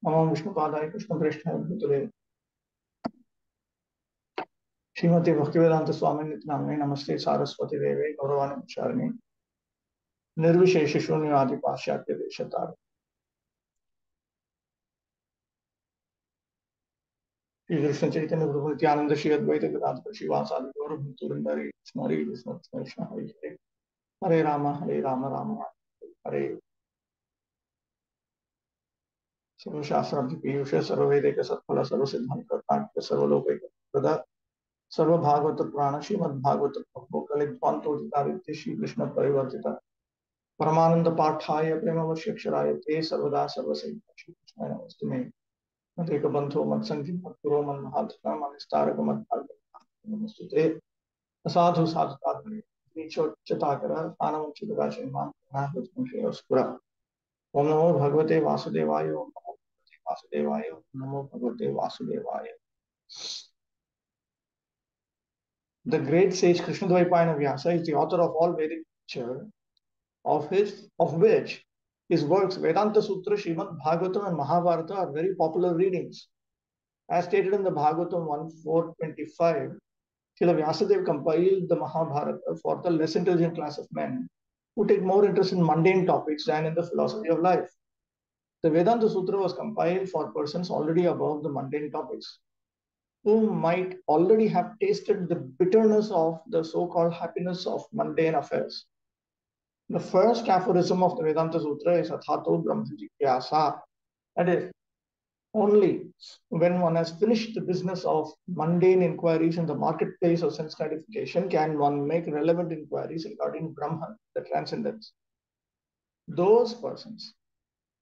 नमो विष्णुपादाय कृष्णप्रेष्ठाय भूतले श्रीमती भक्तिवेदांत स्वामी नित्यानंदे नमस्ते सारस्वती देवे गौरवाणी प्रचारिणे निर्विशेष शून्यवादी पाश्चात्य देशतार श्री कृष्ण चैतन्य प्रभु नित्यानंद श्री अद्वैत गदाधर श्रीवासादि गौर भक्तवृंद हरे कृष्ण कृष्ण हरे हरे हरे राम राम हरे सर्वशास्त्रार्थ पीयूष सर्ववेदिक सत्फल सर्वसिद्धांत कर्तार्थ सर्वलोकैक प्रदा सर्वभागवत पुराण श्रीमद्भागवत प्रभु कलिद्वांतोदितादित्य श्री कृष्ण परिवर्तिता परमानंद पाठाय प्रेमवश्यक्षराय ते सर्वदा सर्वसैन्य नमस्ते एक बंधो मत संगि मत गुरो मन महात्मा मन स्तारक मत भाग्य नमस्ते असाधु साधुता नीचोच्चताकर आनमुचितगाचे मान नाहृत अस्पुरा ओम नमो भगवते वासुदेवाय ओम नमो भगवते वासुदेवाय ओम नमो भगवते वासुदेवाय The great sage Krishnadvaipayana Vyasa is the author of all Vedic literature, of which his works Vedanta Sutra, Srimad Bhagavatam, and Mahabharata are very popular readings. As stated in the Bhagavatam 1.4.25, Srila Vyasadeva compiled the Mahabharata for the less intelligent class of men who take more interest in mundane topics than in the philosophy of life. The Vedanta Sutra was compiled for persons already above the mundane topics, who might already have tasted the bitterness of the so-called happiness of mundane affairs. The first aphorism of the Vedanta Sutra is Athato Brahma Jigyasa. That is, only when one has finished the business of mundane inquiries in the marketplace of sense gratification can one make relevant inquiries regarding Brahman, the transcendence. Those persons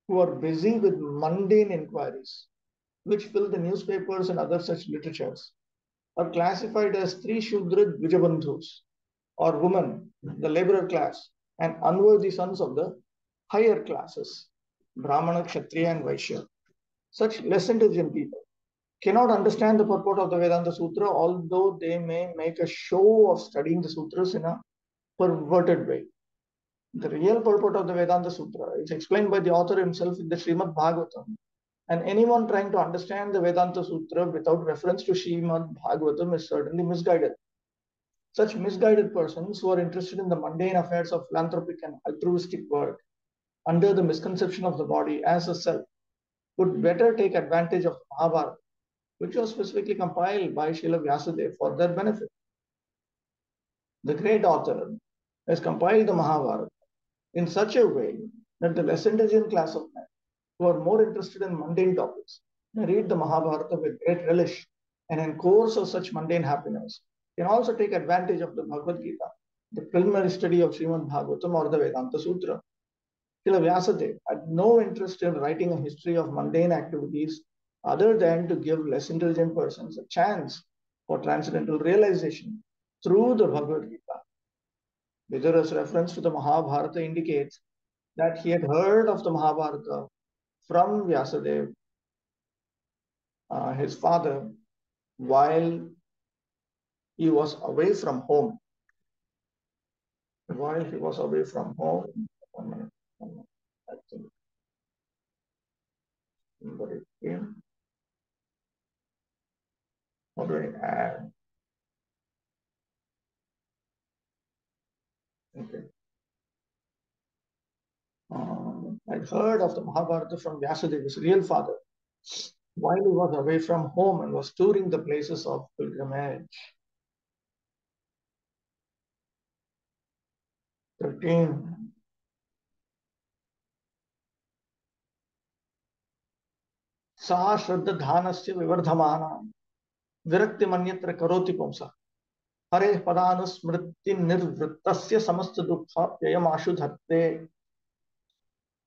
who are busy with mundane inquiries, which fill the newspapers and other such literatures, are classified as three Shudra Dvijabandhus, or women, the laborer class, and unworthy sons of the higher classes, Brahmana, Kshatriya, and Vaishya. Such less intelligent people cannot understand the purport of the Vedanta Sutra, although they may make a show of studying the sutras in a perverted way. The real purport of the Vedanta Sutra is explained by the author himself in the Srimad Bhagavatam, and anyone trying to understand the Vedanta Sutra without reference to Srimad Bhagavatam is certainly misguided. Such misguided persons who are interested in the mundane affairs of philanthropic and altruistic work under the misconception of the body as a self would better take advantage of Mahabharata, which was specifically compiled by Srila Vyasadeva for their benefit. The great author has compiled the Mahabharata in such a way that the less intelligent class of men who are more interested in mundane topics may read the Mahabharata with great relish, and in course of such mundane happiness can also take advantage of the Bhagavad Gita, the preliminary study of Srimad Bhagavatam or the Vedanta Sutra. Srila Vyasadeva had no interest in writing a history of mundane activities other than to give less intelligent persons a chance for transcendental realization through the Bhagavad Gita. Vidura's reference to the Mahabharata indicates that he had heard of the Mahabharata from Vyasadeva, his father, while he was away from home. While he was away from home, I think somebody came. How do I add? Okay. I'd heard of the Mahabharata from Vyasadeva, his real father, while he was away from home and was touring the places of pilgrimage. 13. सा श्रद्धानस्य विवर्धमाना विरक्ति मन्यत्र करोति पुंसा हरे पदानुस्मृति निर्वृत्तस्य समस्त दुःखाप्ययमाशु धत्ते.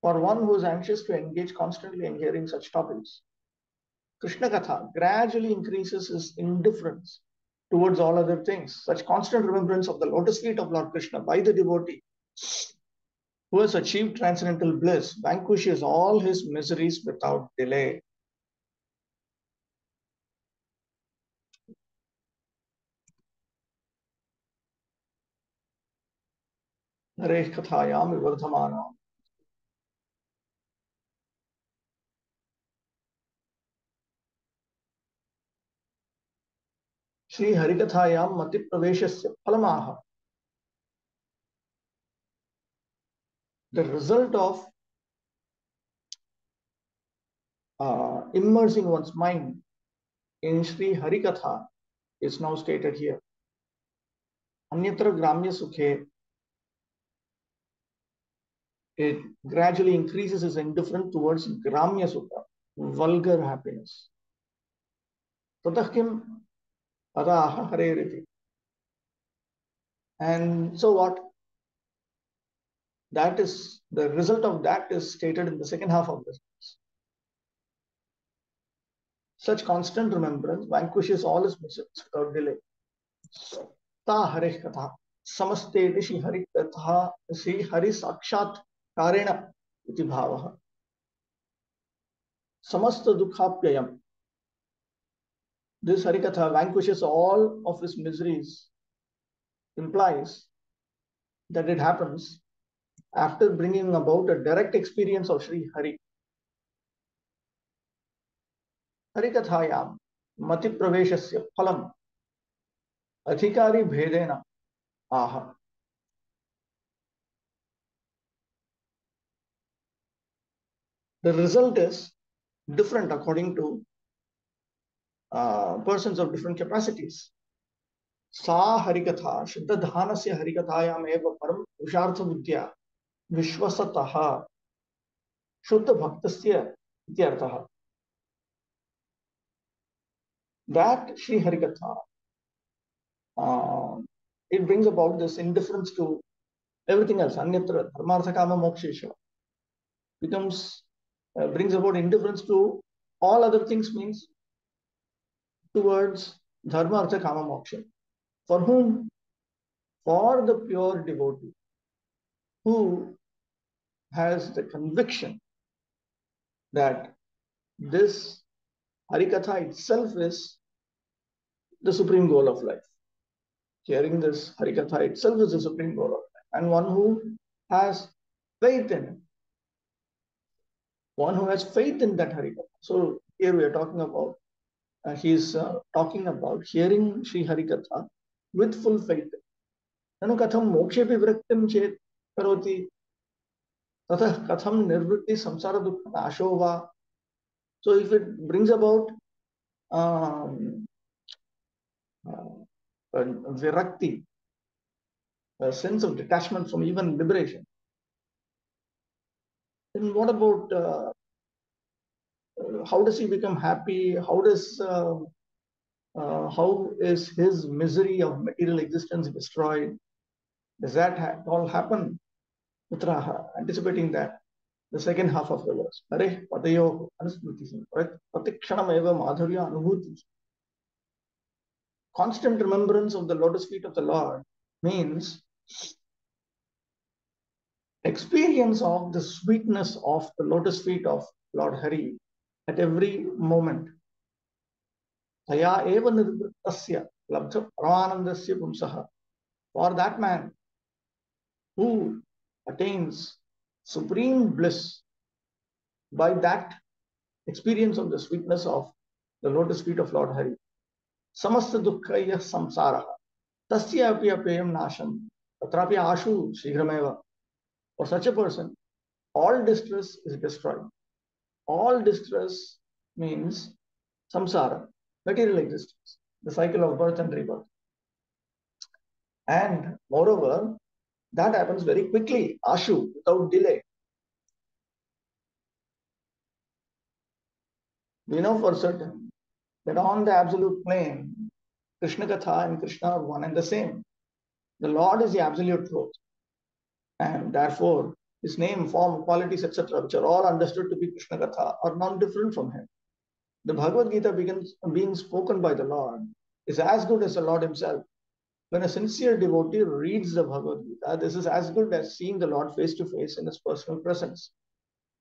For one who is anxious to engage constantly in hearing such topics, Krishna Katha gradually increases his indifference towards all other things. Such constant remembrance of the lotus feet of Lord Krishna by the devotee who has achieved transcendental bliss vanquishes all his miseries without delay. Naresh Kathayam Vivardhamana. Sri Harikathayam Mati Praveshasya Phalamaha. The result of immersing one's mind in Sri Harikatha is now stated here. Anyatra Gramya Sukhe, it gradually increases his indifference towards Gramya Sukha, vulgar happiness. Tatahkim Adaha Hareriti. And so what? That is the result of that is stated in the second half of this. Such constant remembrance vanquishes all his miseries without delay. Ta Hare Katha. Samaste Rishi Hari Katha Sri Hari Sakshat Karena Iti Bhavaha. Samasta Dukkhapyayam. This Harikatha vanquishes all of his miseries, implies that it happens after bringing about a direct experience of Sri Hari. Harikathayam Mati Praveshasya Phalam Adhikari Bhedena Aha. The result is different according to persons of different capacities. Sa Harikatha, Shuddha Dhanasya Harikathayam eva param Pushartha Vidya Vishwasataha Shuddha Bhaktasya Ityarthaha. That Sri Harikatha, it brings about this indifference to everything else. Anyatra Dharmartha Kama Mokshesha brings about indifference to all other things, means towards Dharma Artha Kama Moksha. For whom? For the pure devotee who has the conviction that this Harikatha itself is the supreme goal of life. Hearing this Harikatha itself is the supreme goal of life. And one who has faith in it. One who has faith in that Harikatha. So here we are talking about, he's talking about hearing Sri Harikatha with full faith. Nanu katham mokshe vivraktim chet karoti tatah katham nirvritti samsara dukkha nasho va. So if it brings about virakti, a sense of detachment from even liberation, then what about how does he become happy? How is his misery of material existence destroyed? Does that all happen? Uttaraha, anticipating that. The second half of the verse. Hare patayo anusmriti. Pratikshanam eva madhurya anubhuti. Constant remembrance of the lotus feet of the Lord means experience of the sweetness of the lotus feet of Lord Hari at every moment. Taya eva nirvrittasya labdha paramanandasya pumsaha. For that man who attains supreme bliss by that experience of the sweetness of the lotus feet of Lord Hari. Samasta dukkhaya samsaraha. Tasya api apayam nasham. Tatrapi ashu shigrameva. For such a person, all distress is destroyed. All distress means samsara, material existence, the cycle of birth and rebirth. And moreover, that happens very quickly, ashu, without delay. We know for certain that on the absolute plane, Krishna Katha and Krishna are one and the same. The Lord is the absolute truth. And therefore, his name, form, qualities, etc., which are all understood to be Krishna Katha, are not different from him. The Bhagavad Gita being spoken by the Lord is as good as the Lord himself. When a sincere devotee reads the Bhagavad Gita, this is as good as seeing the Lord face to face in his personal presence.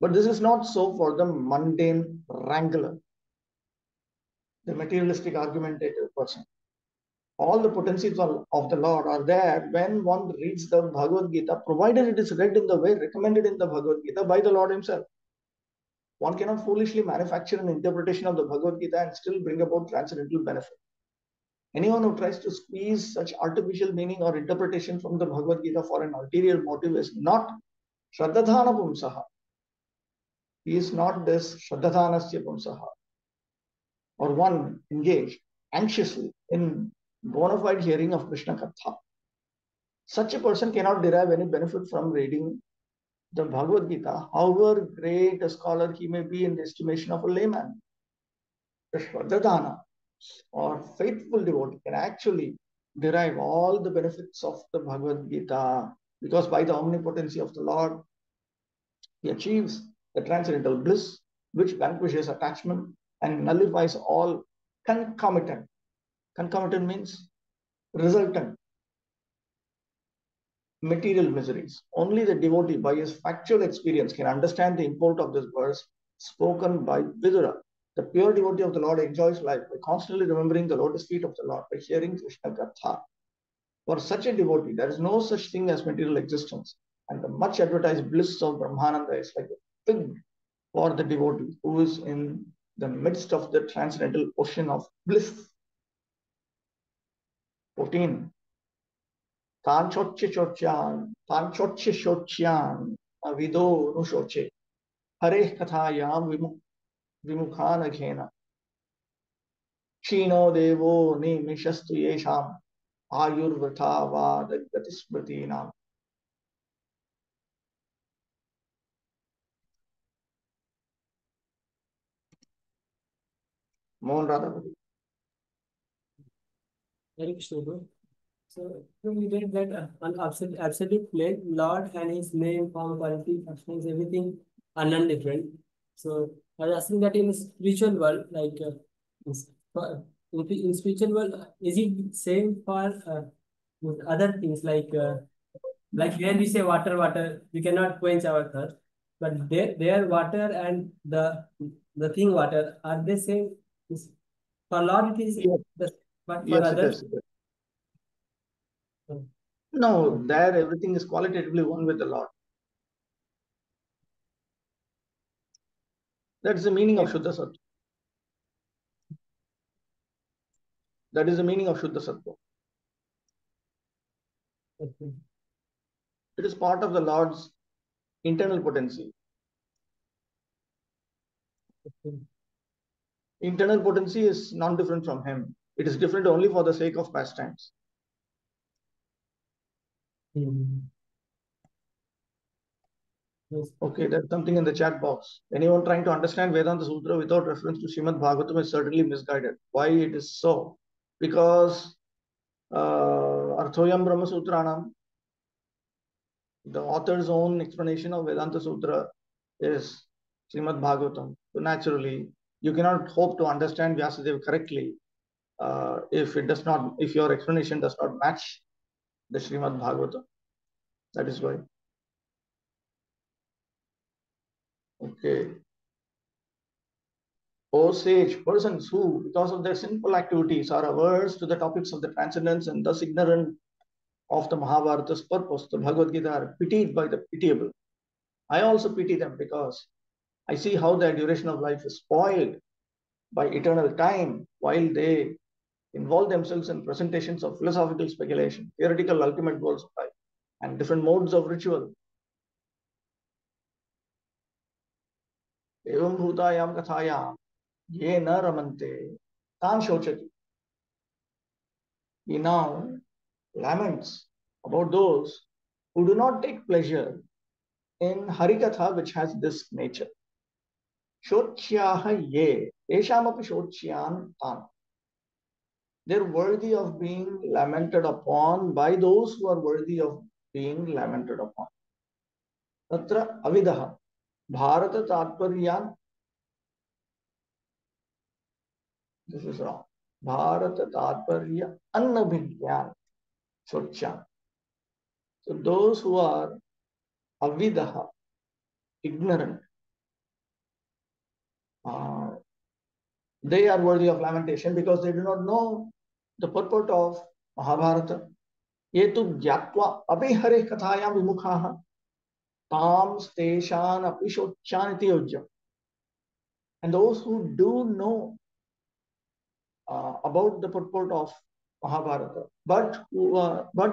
But this is not so for the mundane wrangler, the materialistic argumentative person. All the potencies of the Lord are there when one reads the Bhagavad Gita, provided it is read in the way recommended in the Bhagavad Gita by the Lord himself. One cannot foolishly manufacture an interpretation of the Bhagavad Gita and still bring about transcendental benefit. Anyone who tries to squeeze such artificial meaning or interpretation from the Bhagavad Gita for an ulterior motive is not Shraddhadhana Pumsaha. He is not this Shraddhadhanasya Pumsaha, or one engaged anxiously in bona fide hearing of Krishna Katha. Such a person cannot derive any benefit from reading the Bhagavad Gita, however great a scholar he may be in the estimation of a layman. The Shraddhadhana or faithful devotee can actually derive all the benefits of the Bhagavad Gita, because by the omnipotency of the Lord, he achieves the transcendental bliss which vanquishes attachment and nullifies all concomitant. Concomitant means resultant material miseries. Only the devotee, by his factual experience, can understand the import of this verse spoken by Vidura. The pure devotee of the Lord enjoys life by constantly remembering the lotus feet of the Lord, by hearing Krishna Gatha. For such a devotee, there is no such thing as material existence, and the much advertised bliss of Brahmananda is like a fig for the devotee who is in the midst of the transcendental ocean of bliss. 14. Tanchoche shocyan, avido nushoche, hare kathayam vimukhan aghena, chino devo nimishastu yesham, ayurvata vada gatismritinam. Mohan Radhavati. Very Krishna. So we read that on absolute plane, Lord and His name, form, quality, functions, everything are non-different. So I was asking that in spiritual world, like in spiritual world, is it same for with other things like here we say water, water, we cannot quench our thirst, but their water and the thing water are they same? For Lord it is Yes, the, but for yes, it others. is. No, there everything is qualitatively one with the Lord. That's the meaning of Shuddha Sattva. That is the meaning of Shuddha Sattva. Okay. It is part of the Lord's internal potency. Okay. Internal potency is non-different from Him. It is different only for the sake of pastimes. Yes. Okay, there's something in the chat box. Anyone trying to understand Vedanta Sutra without reference to Srimad Bhagavatam is certainly misguided. Why it is so? Because Arthoyam Brahma Sutranam, the author's own explanation of Vedanta Sutra is Srimad Bhagavatam. So naturally, you cannot hope to understand Vyasadeva correctly if your explanation does not match the Srimad Bhagavatam. That is why. Okay. O sage, persons who, because of their sinful activities, are averse to the topics of the transcendence and thus ignorant of the Mahabharata's purpose, the Bhagavad Gita, are pitied by the pitiable. I also pity them because I see how their duration of life is spoiled by eternal time while they involve themselves in presentations of philosophical speculation, theoretical ultimate goals of life, and different modes of ritual. Evam bhutayam kathayam ye na ramante tan shochati. He now laments about those who do not take pleasure in Harikatha, which has this nature. Shochyaha ye, eshamapi shochyan tan. They're worthy of being lamented upon by those who are worthy of being lamented upon. Tatra avidaha, Bharata tatparyan, this is wrong. Bharata tatparya annabhigyan, shochyan. So those who are avidaha, ignorant, they are worthy of lamentation because they do not know the purport of Mahabharata. Ye tu gyatva abhihare kathayam vimukhaha tam steshan apishochaniti ujjam. And those who do know about the purport of Mahabharata, but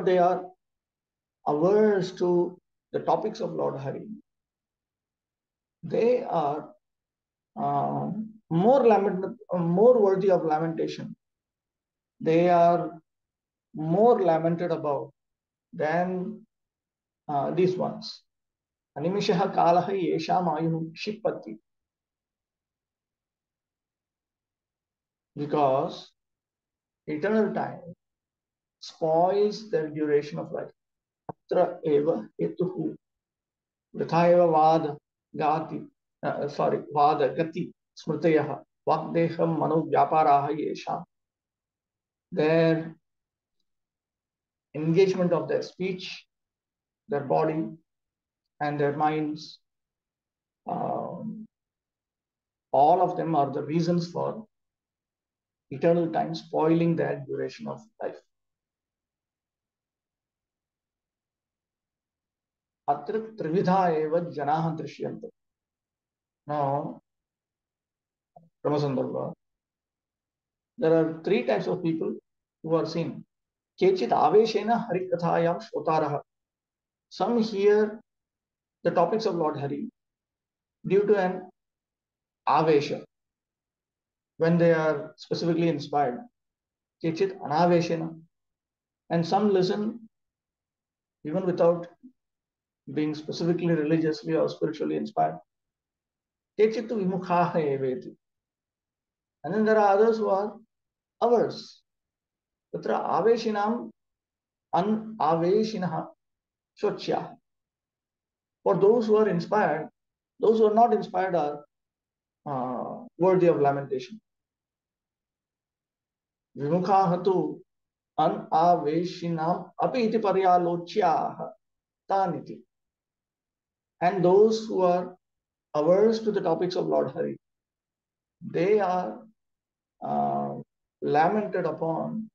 they are averse to the topics of Lord Hari. They are more worthy of lamentation. They are more lamented about than these ones. Animishah kalaha yesham ayuh shipati. Because eternal time spoils their duration of life. Atra eva hetuhu vritha eva vada gati vada gati smrtayah vakdeham mano vyaparaha yesham. Their engagement of their speech, their body, and their minds, all of them are the reasons for eternal time spoiling their duration of life. Atra trividha eva janaha drishyante. Now, Ramasandharva, there are three types of people who are seen. Kechit aveshena harikathayam shotaraha. Some hear the topics of Lord Hari due to an avesha, when they are specifically inspired. Kechit anaveshena. And some listen even without being specifically religiously or spiritually inspired. Kechit vimukhaha eveti. And then there are others who are averse. Tatra aveshinam anaveshinaha shochya. For those who are inspired, those who are not inspired are worthy of lamentation. Vimukhaha tu anaveshinam api iti paryalochyaha taniti. And those who are averse to the topics of Lord Hari, they are lamented upon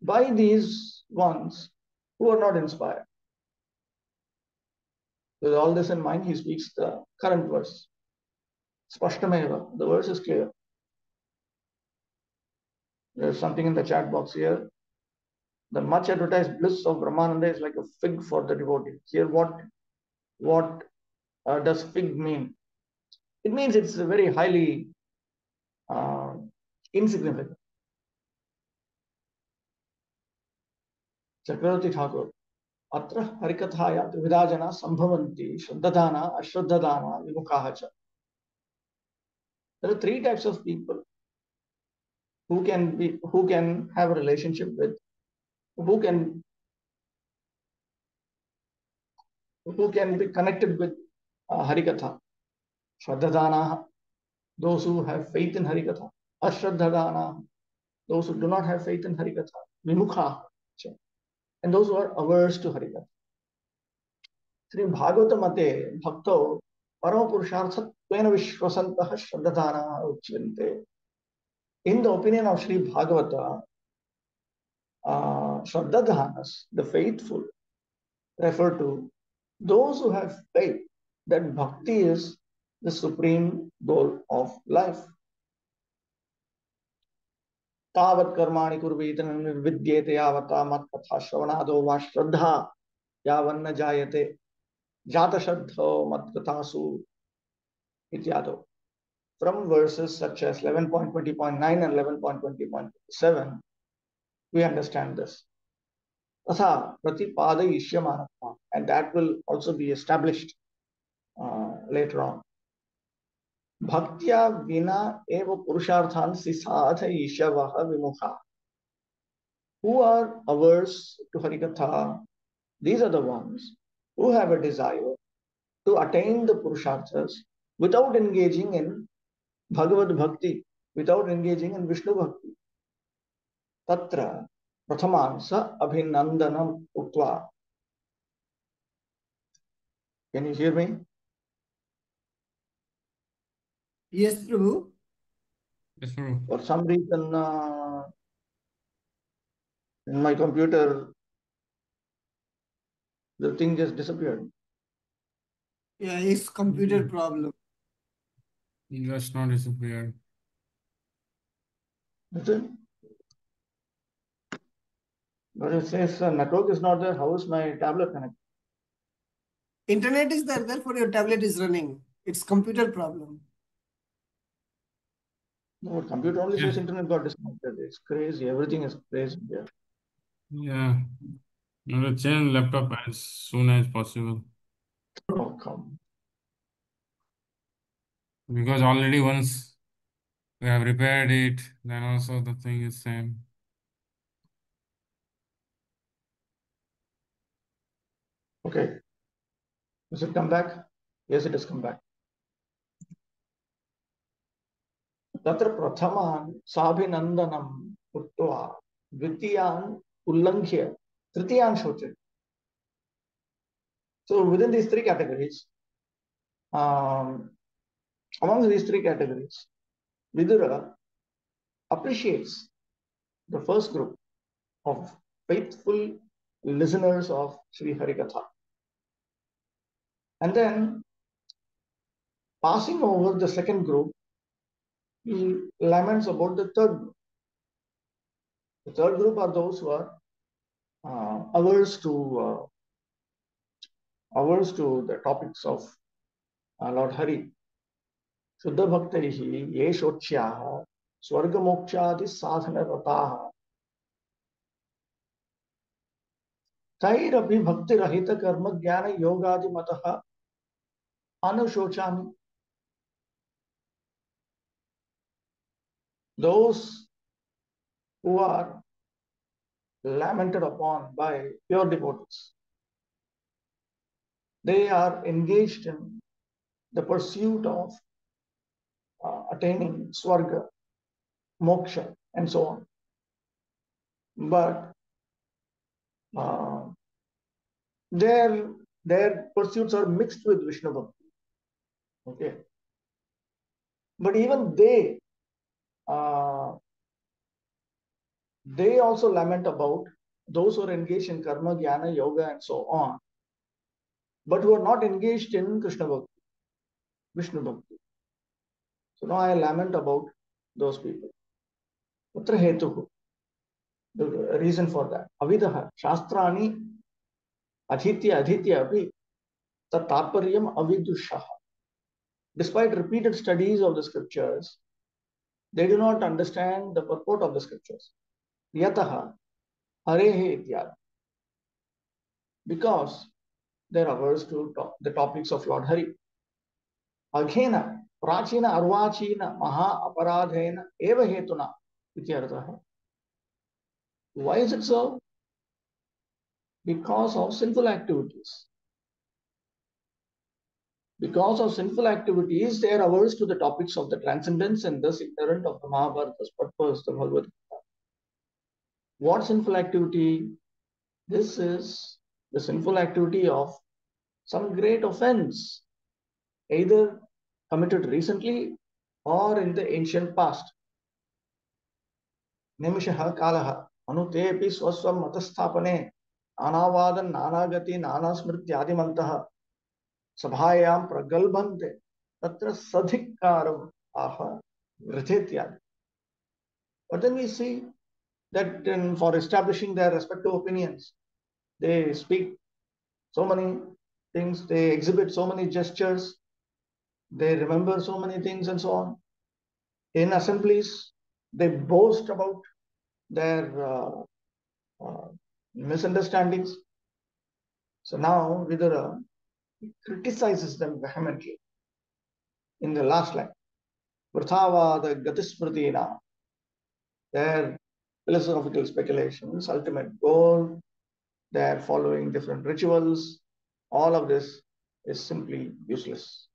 by these ones who are not inspired. With all this in mind, he speaks the current verse. Spashtameva, the verse is clear. There's something in the chat box here. The much advertised bliss of Brahmananda is like a fig for the devotee. Here, what does fig mean? It means it's very highly insignificant. Chakravarti Thakur. Atra harikathaya trividha jana sambhavanti shraddhadana, ashraddhadana, vimukhaha cha. There are three types of people who can have a relationship with, who can be connected with Harikatha. Shraddhadana, those who have faith in Harikatha. Ashraddhadana, those who do not have faith in Harikatha. Vimukha, and those who are averse to Harikatha. Sri Bhagavata Mate Bhakto Parama Purusharthatvena Vishwasantaha Shraddhadana Uchyante. In the opinion of Sri Bhagavata, Shraddhadanas, the faithful, refer to those who have faith that bhakti is the supreme goal of life. Tavat karmani kurvetan nirvidyete yavata mat katha shravanado va shraddha yavanna jayate jata shraddho mat kathasu ityado. From verses such as 11.20.9 and 11.20.7, we understand this. Tatha pratipadayishyamanatma, and that will also be established later on. Bhaktya vina eva purusharthan sisadhayishavaha vimukha. Who are averse to Harikatha? These are the ones who have a desire to attain the purusharthas without engaging in Bhagavad Bhakti, without engaging in Vishnu Bhakti. Tatra prathamansa abhinandanam uktva. Can you hear me? Yes, Prabhu. Yes, Prabhu. For some reason, in my computer, the thing just disappeared. Yeah, it's computer problem. It just not disappeared. Is it? But it says network is not there. How is my tablet connected? Internet is there, therefore your tablet is running. It's computer problem. No, computer only Yeah. says internet got disconnected. It's crazy. Everything is crazy here. Yeah. I'm gonna change laptop as soon as possible. Oh, come. Because already once we have repaired it, then also the thing is same. Okay. Does it come back? Yes, it has come back. तत्र प्रथमान् साभिनन्दनं कृत्वा द्वितीयान् उल्लङ्घ्य तृतीयान् शोचति. So within these three categories, among these three categories, Vidura appreciates the first group of faithful listeners of Sri Harikatha. And then, passing over the second group, he laments about the third group. The third group are those who are averse to the topics of Lord Hari. Shuddha Bhaktaihi Yeshocchyaha Swargamokshadi Sadhana Rataha Tairapi Bhakti Rahita Karma Jnana Yogadi Mataha Anushochami. Those who are lamented upon by pure devotees, they are engaged in the pursuit of attaining Swarga, Moksha, and so on. But their pursuits are mixed with Vishnu Bhakti. Okay. But even they also lament about those who are engaged in karma, jnana, yoga, and so on, but who are not engaged in Krishna Bhakti, Vishnu Bhakti. So now I lament about those people. Putra hetuhu. The reason for that. Avidaha, Shastrani, Adhitya api, tat taparyam avidushaha. Despite repeated studies of the scriptures, they do not understand the purport of the scriptures. Yataha, harehe ityad. Because they are averse to the topics of Lord Hari. Aghena, prachina, arvachina, maha aparadhena, eva hetuna. Ityarthaha. Why is it so? Because of sinful activities. Because of sinful activities, they are averse to the topics of the transcendence and thus ignorant of the Mahabharata's purpose, the Bhagavad Gita. What sinful activity? This is the sinful activity of some great offense, either committed recently or in the ancient past. Nimishaha kalaha anutepi swaswam matastapane anavadan nanagati nanasmrityadimantaha sabhayam pragalbhante tatra sadhikaram aha vrithityad. But then we see that for establishing their respective opinions, they speak so many things, they exhibit so many gestures, they remember so many things and so on. In assemblies, they boast about their misunderstandings. So now Vidura criticizes them vehemently in the last line. Vrthava gatismritina, their philosophical speculations, ultimate goal, they're following different rituals. All of this is simply useless.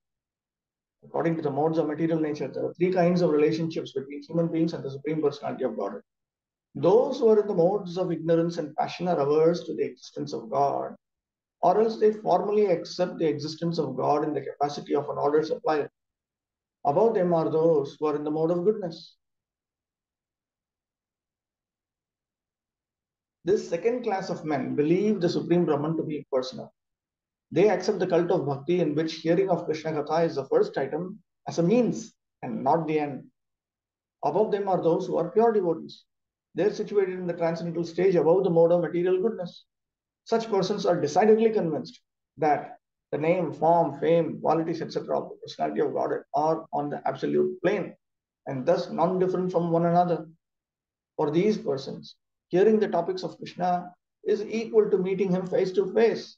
According to the modes of material nature, there are three kinds of relationships between human beings and the Supreme Personality of Godhead. Those who are in the modes of ignorance and passion are averse to the existence of God, or else they formally accept the existence of God in the capacity of an order supplier. Above them are those who are in the mode of goodness. This second class of men believe the Supreme Brahman to be impersonal. They accept the cult of bhakti in which hearing of Krishna Katha is the first item as a means and not the end. Above them are those who are pure devotees. They're situated in the transcendental stage above the mode of material goodness. Such persons are decidedly convinced that the name, form, fame, qualities, etc. of the personality of Godhead are on the absolute plane and thus non-different from one another. For these persons, hearing the topics of Krishna is equal to meeting him face to face.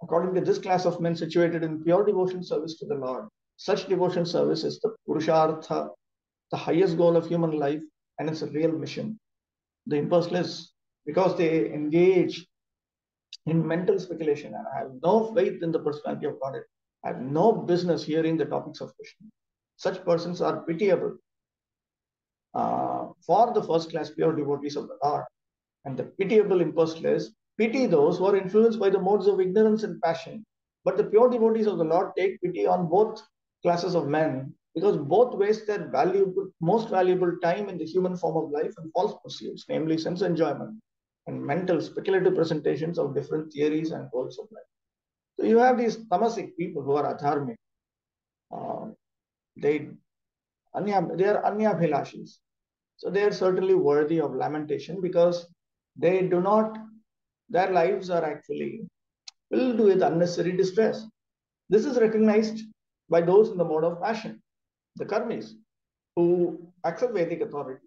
According to this class of men situated in pure devotion service to the Lord, such devotion service is the Purushartha, the highest goal of human life, and it's a real mission. The impulseless, because they engage in mental speculation and have no faith in the personality of Godhead, have no business hearing the topics of Krishna. Such persons are pitiable for the first class pure devotees of the Lord. And the pitiable impulseless pity those who are influenced by the modes of ignorance and passion. But the pure devotees of the Lord take pity on both classes of men because both waste their most valuable time in the human form of life and false pursuits, namely sense enjoyment and mental speculative presentations of different theories and goals of life. So you have these tamasic people who are adharmic. They are anyabhilashis. So they are certainly worthy of lamentation because they do not, their lives are actually filled with unnecessary distress. This is recognized by those in the mode of passion, the karmis, who accept Vedic authority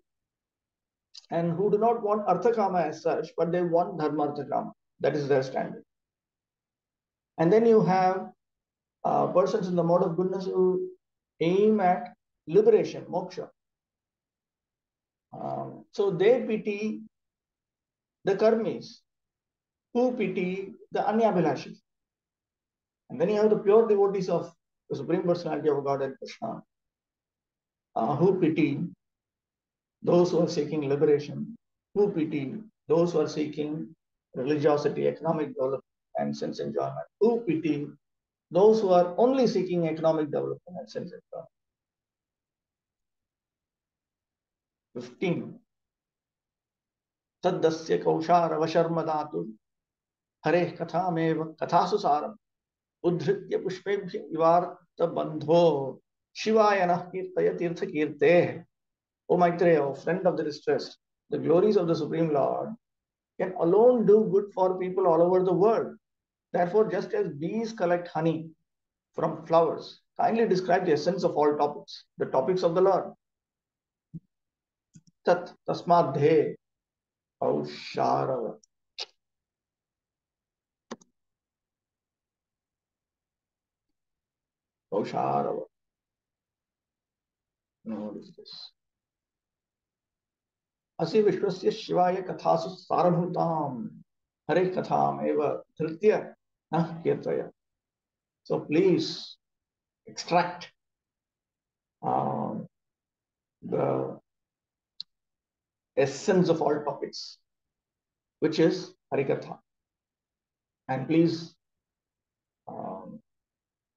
and who do not want arthakama as such, but they want dharmarthakama. That is their standard. And then you have persons in the mode of goodness who aim at liberation, moksha. So they pity the karmis, who pity the anyabhilashis. And then you have the pure devotees of the Supreme Personality of Godhead Krishna, who pity those who are seeking liberation, who pity those who are seeking religiosity, economic development, and sense enjoyment, who pity those who are only seeking economic development and sense enjoyment. 15. Taddasya kausharavasharmadatu hareh kathamev kathasu saram uddhritya pushpebhya ivarta bandho shivayanah kirtaya tirtha kirte. O Maitreya, O friend of the distressed, the glories of the Supreme Lord can alone do good for people all over the world. Therefore, just as bees collect honey from flowers, kindly describe the essence of all topics, the topics of the Lord. Tat tasmadhe ausharava. Ausharava. What is this? Asi Vishwasya Shivaya Kathasu Sarabhutam Hare Katham Eva Dhritya Nah Kirtaya. So please extract the essence of all topics, which is Harikatha. And please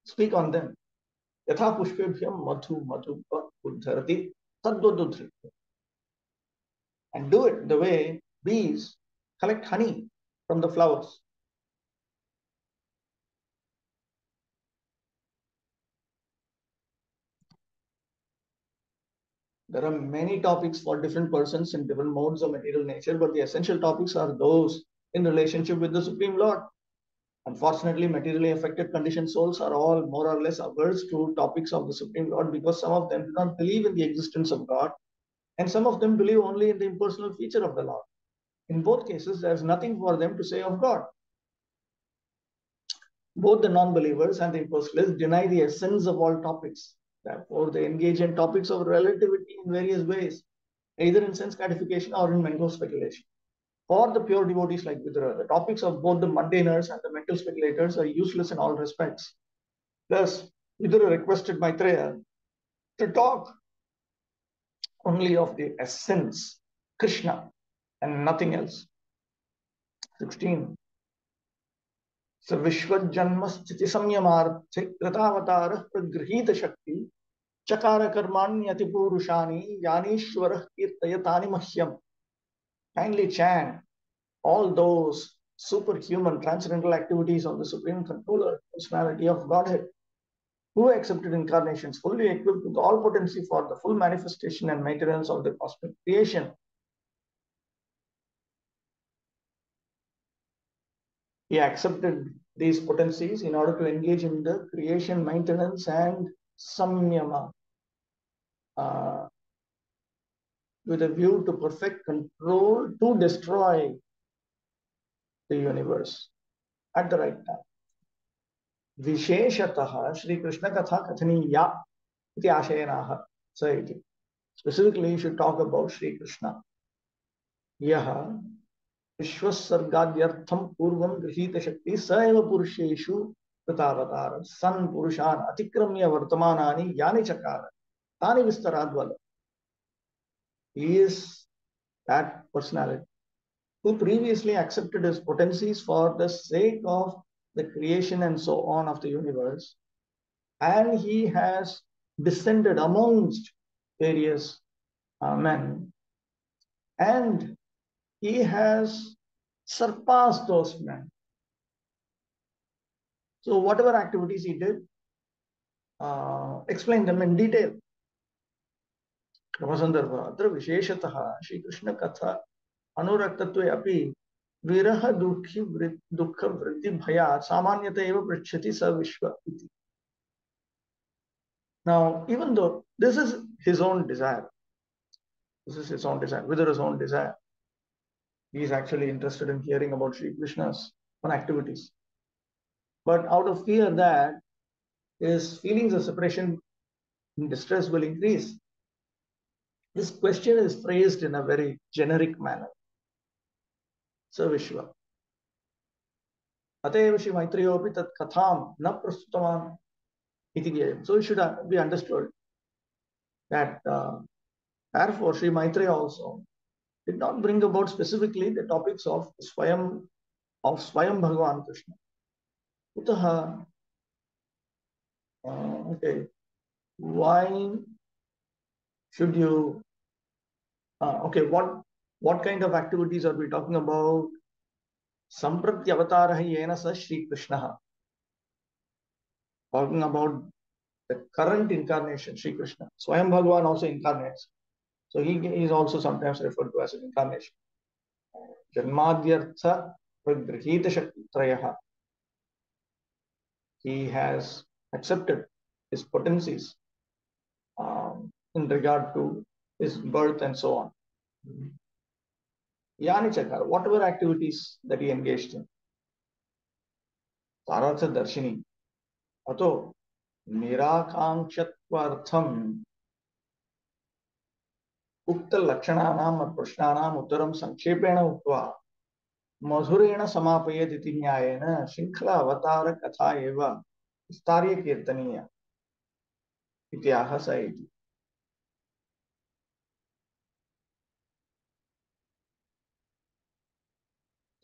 speak on them. Yatha pushpebhyam madhu madhupa uddharati tadvadudhri. And do it the way bees collect honey from the flowers. There are many topics for different persons in different modes of material nature, but the essential topics are those in relationship with the Supreme Lord. Unfortunately, materially affected conditioned souls are all more or less averse to topics of the Supreme Lord because some of them do not believe in the existence of God and some of them believe only in the impersonal feature of the Lord. In both cases, there is nothing for them to say of God. Both the non-believers and the impersonalists deny the essence of all topics. Therefore, they engage in topics of relativity in various ways, either in sense gratification or in mental speculation. For the pure devotees like Vidra, the topics of both the mundaners and the mental speculators are useless in all respects. Thus, Vidra requested Maitreya to talk only of the essence, Krishna, and nothing else. 16. So Vishwa Janma Sthiti Samyamarthe Kratavatara Pragrihita Shakti Chakara Karmanyati Purushani Yanishwara Kirtayatani Mahyam. Kindly chant all those superhuman transcendental activities of the Supreme Controller, Personality of Godhead, who accepted incarnations fully equipped with all potency for the full manifestation and maintenance of the cosmic creation. he accepted these potencies in order to engage in the creation, maintenance, and samyama, with a view to perfect control to destroy the universe at the right time. Visheshatah Shri Krishna Katha Kathaniya iti ashayanaha. So specifically, you should talk about Shri Krishna. Yaha Vishwasargadyartham Purvam Grihita Shakti Saiva Purusheshu Pratavatar San Purushan Atikramya Vartamanani Yani Chakara Tani Vistaradvala. He is that personality who previously accepted his potencies for the sake of the creation and so on of the universe, and he has descended amongst various men, and he has surpassed those men. So whatever activities he did, explain them in detail. Ramasandarbha, Atra Visheshatah, Shri Krishna Katha, Anuraktatve api, Viraha Dukha Vritti Bhayat, Samanyata eva Prachati Sa Vishwa iti. Now, even though this is his own desire, within his own desire, he is actually interested in hearing about Sri Krishna's own activities. But out of fear that his feelings of separation and distress will increase, this question is phrased in a very generic manner. So Vishwa. Ateva Shri Maitriyopi tat katham na prastutaman iti gyayam. So it should be understood that therefore Shri Maitreya also did not bring about specifically the topics of Swayam Bhagavan Krishna. Utaha, okay, why should you, okay, what kind of activities are we talking about? Samprati avataraha yena sa Shri Krishna. Talking about the current incarnation, Shri Krishna. Swayam Bhagavan also incarnates. So he is also sometimes referred to as an incarnation. Janmadhyartha pragrihita shakti trayaha. He has accepted his potencies in regard to his birth and so on. Yani Chakar, whatever activities that he engaged in. Saratha Darshini. Ato Nirakangshatvartham Ukta Lakshananam Prashnanam Uttaram Sankhepena Uttva Madhurena Samapayat iti Nyayena Shinkhala Avatara Katha Eva Starya Kirtaniya Ityaha Saiti.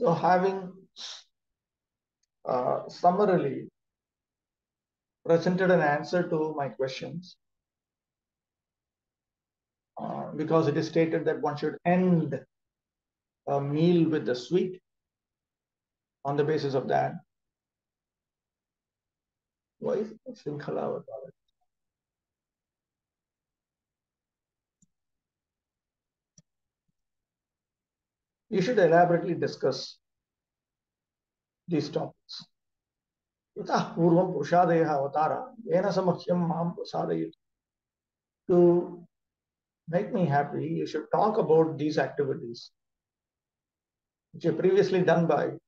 So having summarily presented an answer to my questions, because it is stated that one should end a meal with the sweet. On the basis of that, why is it Shinkhala Avatara? You should elaborately discuss these topics. Itah purvam purushadeha avatara yena samakhyam maham prasadayat. To make me happy, you should talk about these activities which are previously done by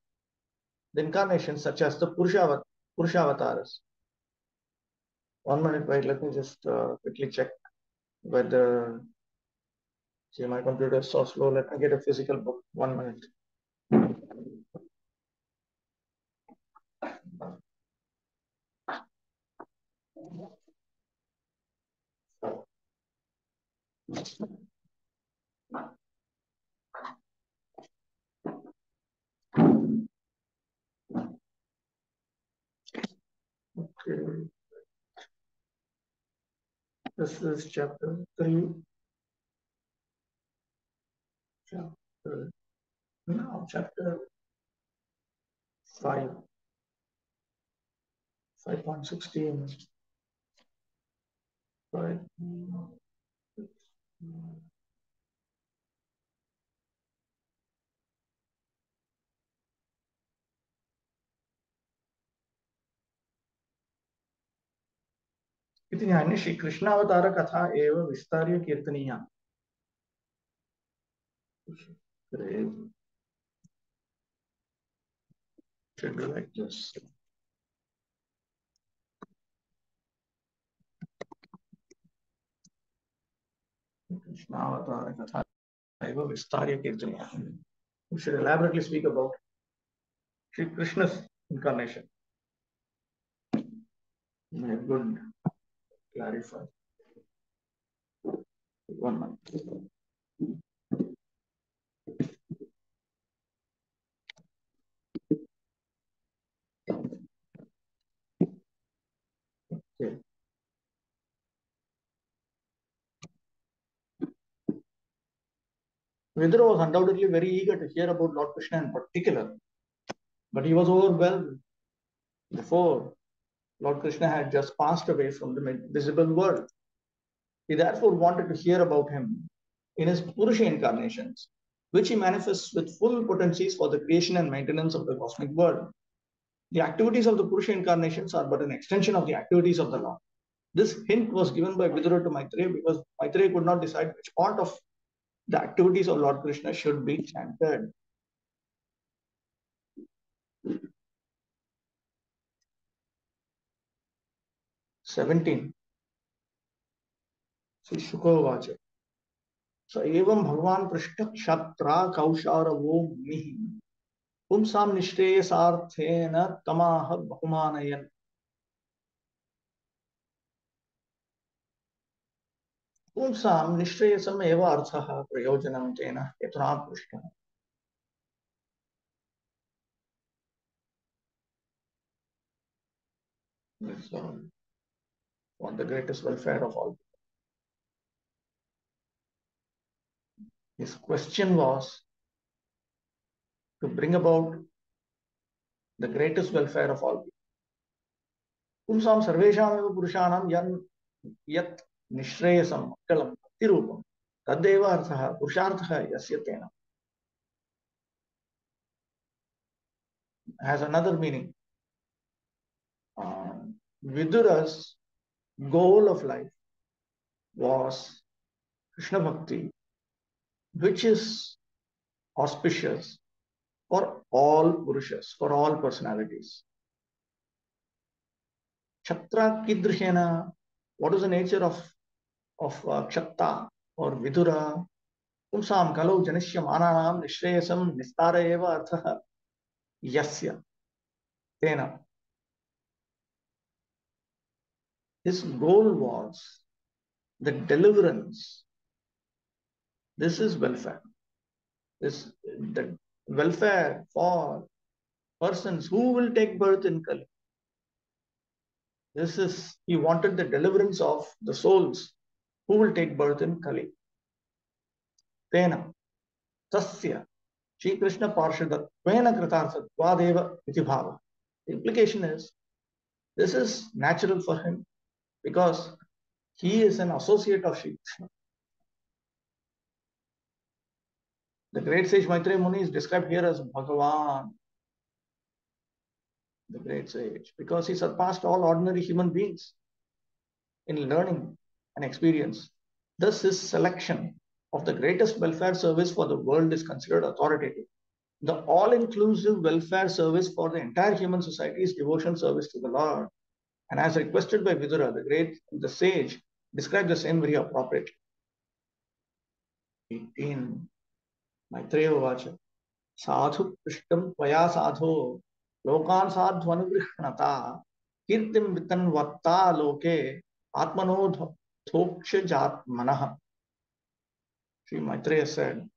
the incarnations such as the Purusha Avataras. 1 minute, wait, let me just quickly check whether, see, my computer is so slow. Let me get a physical book. 1 minute. Okay. This is chapter 3. Chapter 5. 5.16. Right. इति न्यायेन श्री कृष्णावतार कथा एव विस्तार्य कीर्तनीया. Should be like this. Krishnavatara katha eva vistarya kirtaniya. We should elaborately speak about Sri Krishna's incarnation. May good clarify. One month. Okay. Vidura was undoubtedly very eager to hear about Lord Krishna in particular, but he was overwhelmed before Lord Krishna had just passed away from the visible world. He therefore wanted to hear about him in his Purusha incarnations, which he manifests with full potencies for the creation and maintenance of the cosmic world. The activities of the Purusha incarnations are but an extension of the activities of the Lord. This hint was given by Vidura to Maitreya because Maitreya could not decide which part of the activities of Lord Krishna should be chanted. Seventeen. Sri Shukhovacha. स एवं भगवान पृष्ठ क्षत्रा कौशारवो मुनिः पुंसां निश्रेयसार्थेन तमाह बहुमानयन्. पुंसां निश्रेयसम् एव अर्थः प्रयोजनं तेन यत्रा पृष्टः. For the greatest welfare of all. His question was to bring about the greatest welfare of all. Pumsam sarvesham eva purushanam yat nishreyasam mangalam bhaktirupam tadeva arthaha purusharthaha yasya tena. Has another meaning. Vidura's goal of life was Krishna Bhakti, which is auspicious for all Purushas, for all personalities. Kshatra kidrishena, what is the nature of Kshatta or Vidura? Pumsam kalau janishya mananam nishreyasam nistara eva arthaha yasya tena. His goal was the deliverance. This is welfare. This the welfare for persons who will take birth in Kali. This is, he wanted the deliverance of the souls who will take birth in Kali. Tena tasya Shri Krishna Parshadattvena kritarthatvadeva iti bhava. The implication is this is natural for him because he is an associate of Shri Krishna. The great sage Maitreya Muni is described here as Bhagavan, the great sage, because he surpassed all ordinary human beings in learning and experience. Thus, his selection of the greatest welfare service for the world is considered authoritative. The all-inclusive welfare service for the entire human society is devotion service to the Lord. And as requested by Vidura, the sage described the same very appropriately. 18. Maitreya Vacha. Sadhu prishtam tvaya sadho lokan sadhvanugrihnata kirtim vitan vatta loke atmano thoksha jatmanah. Sri Maitreya said,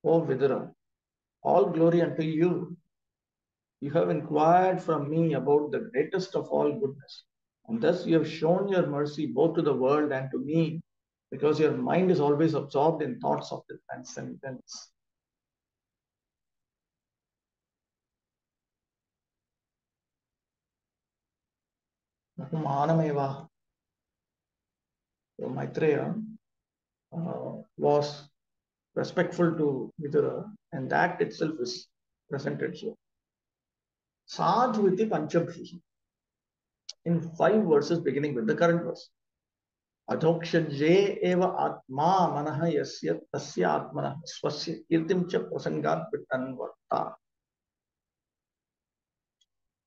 O Vidura, all glory unto you. You have inquired from me about the greatest of all goodness, and thus you have shown your mercy both to the world and to me, because your mind is always absorbed in thoughts of the transcendence. Mahameva. So Maitreya was respectful to Vidura, and that itself is presented here. Sadhu iti panchabhi. in 5 verses beginning with the current verse. Adhokshaje eva atma manaha yasya tasya atmanah swasya kirtim cha prasangat vitanvarta.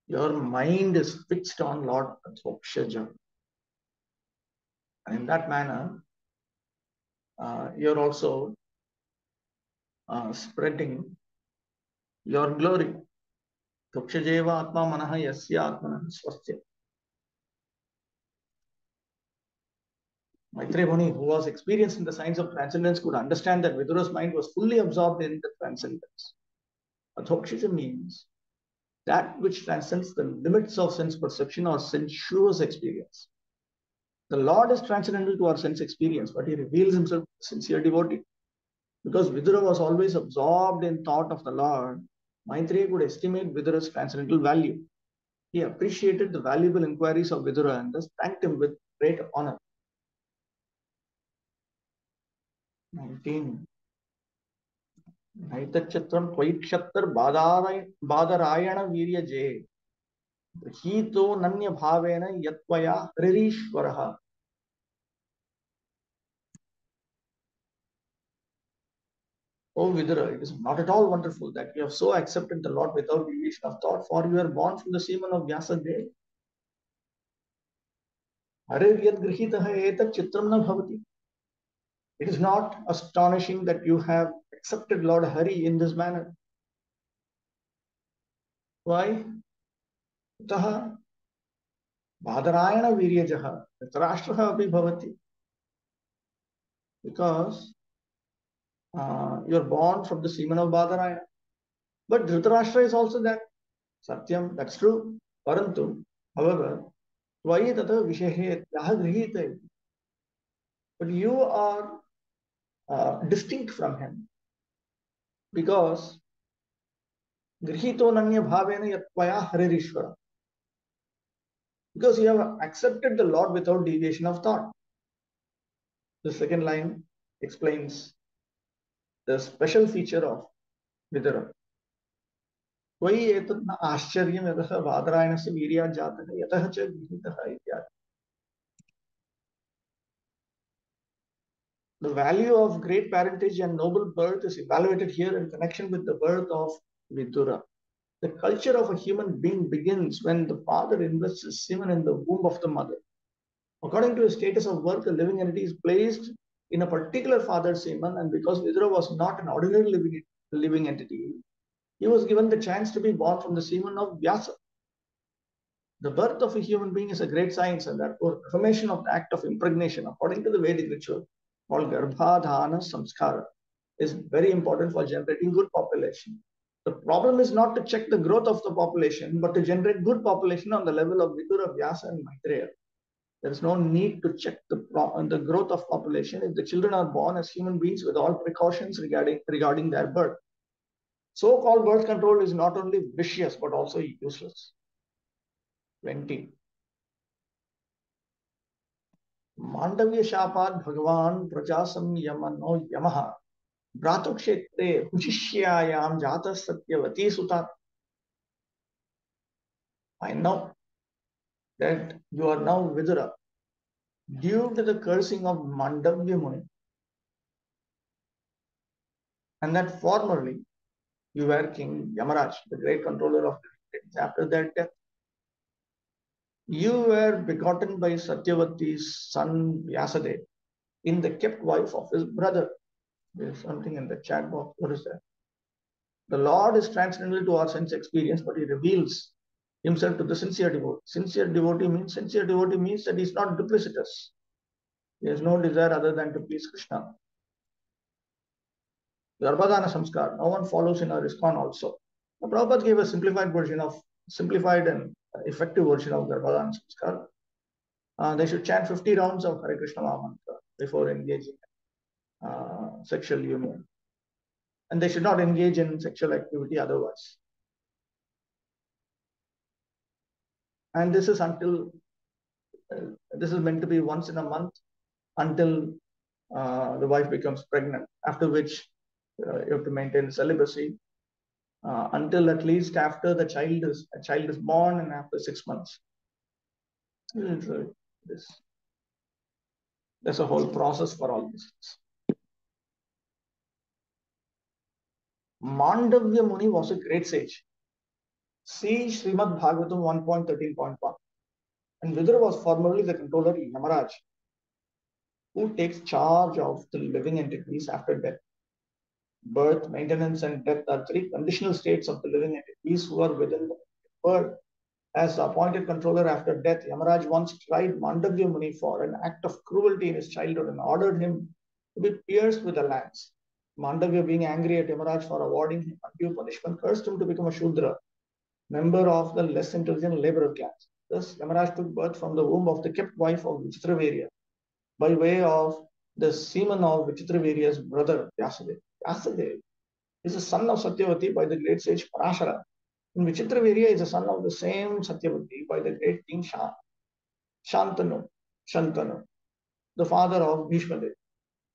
Your mind is fixed on Lord Adhokshaja. And in that manner, you're also spreading your glory. Adhokshajeva atma manaha yasya atmanah swasya. Maitreya Muni, who was experienced in the science of transcendence, could understand that Vidura's mind was fully absorbed in the transcendence. Adhokshaja means that which transcends the limits of sense perception or sensuous experience. The Lord is transcendental to our sense experience, but he reveals himself to the sincere devotee. Because Vidura was always absorbed in thought of the Lord, Maitreya could estimate Vidura's transcendental value. He appreciated the valuable inquiries of Vidura and thus thanked him with great honor. 19. Naitachatram Tvaikshatra Badarayana Viryaje Hito Nanya Bhavena Yatvaya Ririshwaraha. O Vidura, it is not at all wonderful that you have so accepted the Lord without deviation of thought, for you are born from the semen of Vyasadeva. Hariryad grihitaha etat chitram na bhavati. It is not astonishing that you have accepted Lord Hari in this manner. Why? Taha Badarayana Viryajaha Dhritarashtraha api bhavati. Because you are born from the semen of Badarayana. But Dhritarashtra is also that. Satyam, that's true. Parantu, however, Tvayi tata vishehe yaha grihita. But you are distinct from him. Because grihito nanya bhavena yatvaya haririshvara. Because you have accepted the Lord without deviation of thought. The second line explains the special feature of Vidura. Tvayi etat na ascharya yataha Badarayana virya jataha yataha cha grihitaha ityadi. The value of great parentage and noble birth is evaluated here in connection with the birth of Vidura. The culture of a human being begins when the father invests his semen in the womb of the mother. According to his status of birth, the living entity is placed in a particular father's semen, and because Vidura was not an ordinary living entity, he was given the chance to be born from the semen of Vyasa. The birth of a human being is a great science, and therefore affirmation of the act of impregnation, according to the Vedic ritual, called Garbhadhana Samskara, is very important for generating good population. The problem is not to check the growth of the population, but to generate good population on the level of Vidura, Vyasa, and Maitreya. There is no need to check the growth of population if the children are born as human beings with all precautions regarding their birth. So-called birth control is not only vicious but also useless. 20. Mandavya Shapad Bhagavan Prajasam Yamano Yamaha Bratukshetre Hushishayam Jata Satyavati Sutat. I know that you are now Vidura due to the cursing of Mandavya Muni, and that formerly you were King Yamaraj, the great controller of the things. After that death, you were begotten by Satyavati's son Vyasadeva in the kept wife of his brother. There is something in the chat box. What is that? The Lord is transcendental to our sense experience, but he reveals himself to the sincere devotee. Sincere devotee means that he is not duplicitous. He has no desire other than to please Krishna. Garbhadhana Samskar, no one follows in our ISKCON also. Now, Prabhupada gave a simplified and effective version of Garbhadhana Samskar. They should chant 50 rounds of Hare Krishna Mahamantra before engaging sexual union. And they should not engage in sexual activity otherwise. And this is meant to be once in a month until the wife becomes pregnant, after which you have to maintain celibacy until at least after a child is born and after 6 months. There's a whole process for all this. Mandavya Muni was a great sage. See Srimad Bhagavatam 1.13.1. And Vidura was formerly the controller Yamaraj, who takes charge of the living entities after death. Birth, maintenance, and death are three conditional states of the living entities who are within the birth. As the appointed controller after death, Yamaraj once tried Mandavya Muni for an act of cruelty in his childhood and ordered him to be pierced with a lance. Mandavya, being angry at Yamaraj for awarding him undue punishment, cursed him to become a Shudra, member of the less intelligent laborer class. Thus, Yamaraj took birth from the womb of the kept wife of Vichitravirya by way of the semen of Vichitravirya's brother, Vyasadeva. Vyasadeva is the son of Satyavati by the great sage Parashara. And Vichitravirya is the son of the same Satyavati by the great king Shantanu, the father of Bhishmadev.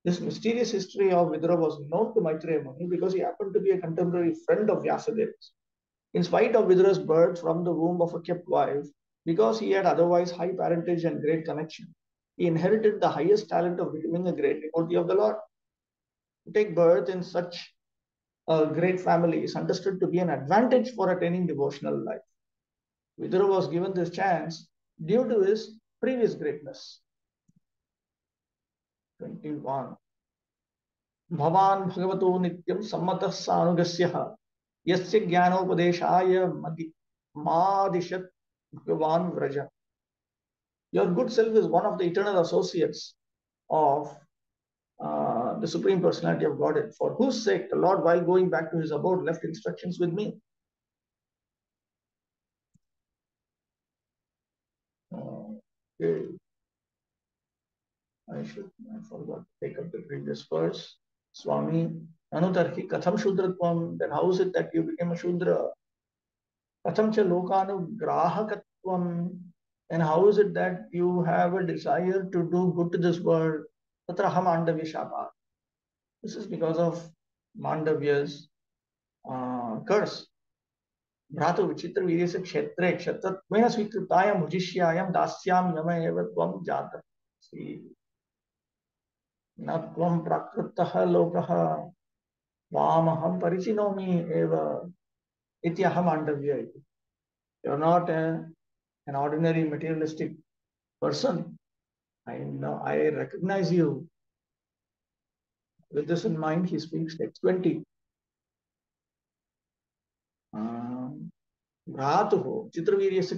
This mysterious history of Vidura was known to Maitreya Muni because he happened to be a contemporary friend of Vyasadeva's. In spite of Vidura's birth from the womb of a kept wife, because he had otherwise high parentage and great connection, he inherited the highest talent of becoming a great devotee of the Lord. To take birth in such a great family is understood to be an advantage for attaining devotional life. Vidura was given this chance due to his previous greatness. 21. Bhavan Bhagavato Nityam Sammatah Sanugasya Yasya Jnanopodeshaya Madishat Bhagavan Vraja. Your good self is one of the eternal associates of the Supreme Personality of Godhead, for whose sake the Lord, while going back to his abode, left instructions with me. Okay. I forgot to take up the previous verse. Swami, Anutarhi Katham Shudratvam, then how is it that you became a Shudra? Katham cha Lokanugrahakatvam, and how is it that you have a desire to do good to this world? Tatraham Mandavya Shapa. This is because of Mandavya's curse. Bhratu Vichitra Viryasa Kshetre Kshetratvena Svikritayam Bhujishyayam Dasyam Yama Eva Tvam Jata. See. Natvam Prakritaha Lokaha Vamaham Parichinomi Eva Ityaham Mandavya. You're not an ordinary materialistic person. I know, I recognize you. With this in mind, he speaks text 20. Bhratuho Chitraviryasa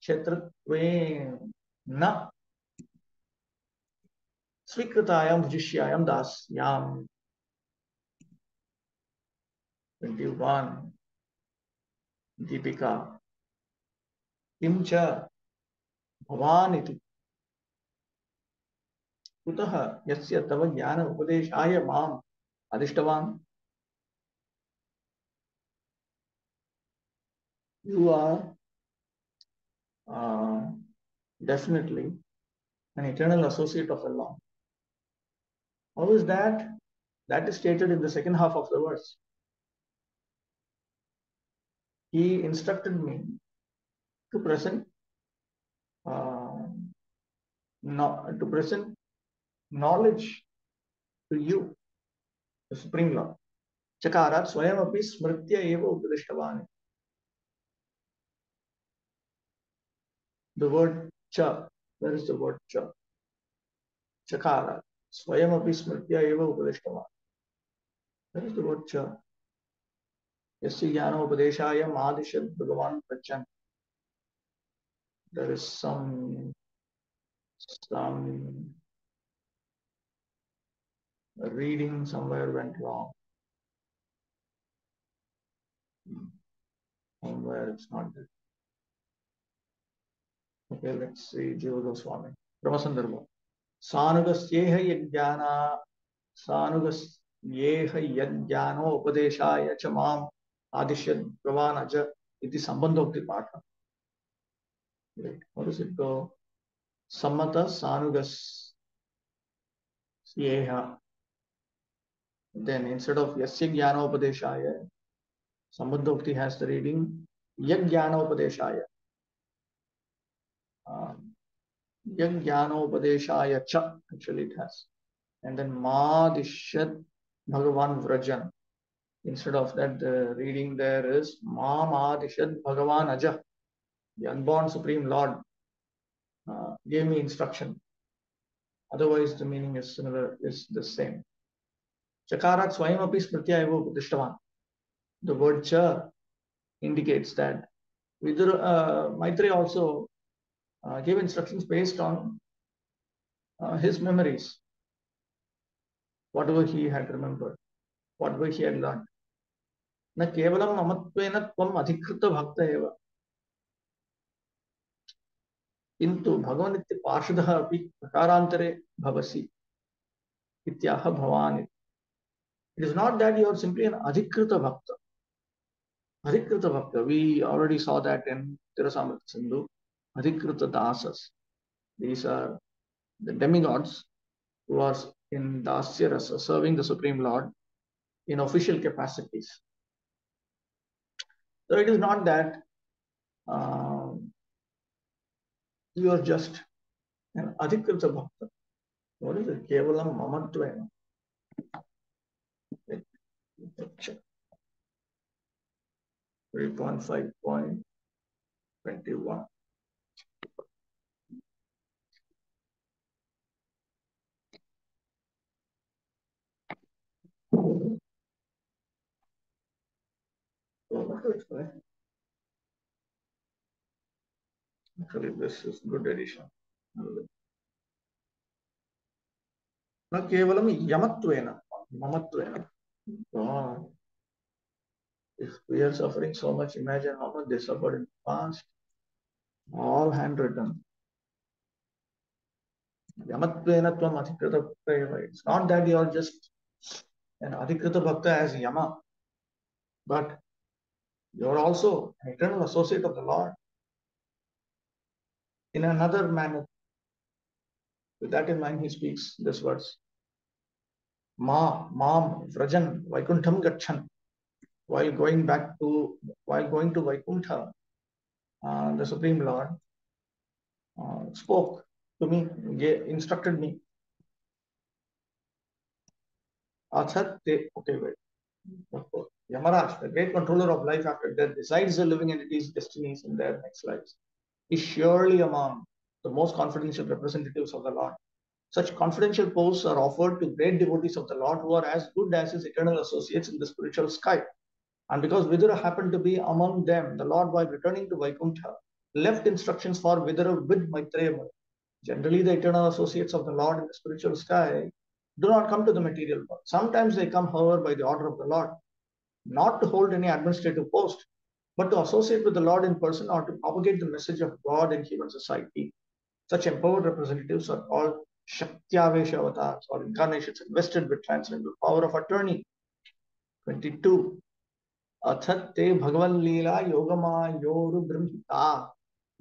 Kshetratve Na Svikritayam Bhujishyayam Dasyam. 21. Deepika Kimcha Bhavaniti Kutaha Yasya Tava Jnana Upadeshaya Mam Adishtavam. You are definitely an eternal associate of Allah. How is that? That is stated in the second half of the verse. He instructed me to present knowledge to you, the Supreme Lord. Chakarat swayamapi smritya eva upadishtavan. The word cha, where is the word cha? Chakarat swayamapi smritya eva upadishtavan. Where is the word cha? Yasya jnana upadeshaya madishad bhagavan prachan. There is some reading somewhere went wrong. Somewhere it's not there. Okay, let's see. Jiva Goswami. Brahmasandarbha. Sanugasyeha yajnano upadeshaya chamam adishyad bhavanaja iti sambandhokti patha. Right. How does it go? Sammata sanugasyeha. Then instead of yasya jnana upadeshaya, Sambandhokti has the reading Yajnana Upadeshaya. Jnanopadeshaya cha, actually it has. And then Madishyad Bhagavan Vrajan. Instead of that, the reading there is Ma Madishyad Bhagavan Aja. The unborn Supreme Lord gave me instruction. Otherwise, the meaning is similar, is the same. Chakarat Swayamapi Smritya Eva Upadishtavan. The word cha indicates that Maitreya also gave instructions based on his memories, whatever he had remembered, whatever he had learned. न केवलं ममत्वेन त्वम् अधिकृत भक्त एव किन्तु भगवन्नित्य पार्षदः अपि प्रकारान्तरे भवसि इत्याह भवान्. It is not that you are simply an adhikrita bhakta. Adhikrita bhakta, we already saw that in Tirasamrita Sindhu. Adhikrita dasas. These are the demigods who are in dasya rasa, serving the Supreme Lord in official capacities. So it is not that you are just an adhikrita bhakta. What is it? Kevalam mamatvena. Check. 3.5.21. Actually, this is good addition. न केवलं यमत्वेन, ममत्वेन. God, if we are suffering so much, imagine how much they suffered in the past. All handwritten. Yamatvena tvam adhikrita bhakta. It's not that you are just an adhikrita bhakta as Yama, but you are also an eternal associate of the Lord. In another manner, with that in mind, he speaks this verse. Mam, Vrajan, Vaikuntham Gachan. While going to Vaikuntha, the Supreme Lord spoke to me, instructed me. Okay, wait. Yamaraj, the great controller of life after death, decides the living entities' destinies in their next lives, is surely among the most confidential representatives of the Lord. Such confidential posts are offered to great devotees of the Lord who are as good as his eternal associates in the spiritual sky. And because Vidura happened to be among them, the Lord, while returning to Vaikuntha, left instructions for Vidura with Maitreya. Generally, the eternal associates of the Lord in the spiritual sky do not come to the material world. Sometimes they come, however, by the order of the Lord, not to hold any administrative post, but to associate with the Lord in person or to propagate the message of God in human society. Such empowered representatives are called Shaktyavesha avatars, or incarnations invested with transcendental power of attorney. 22. अथते भगवन् लीला योगमायोरु ब्रह्मिता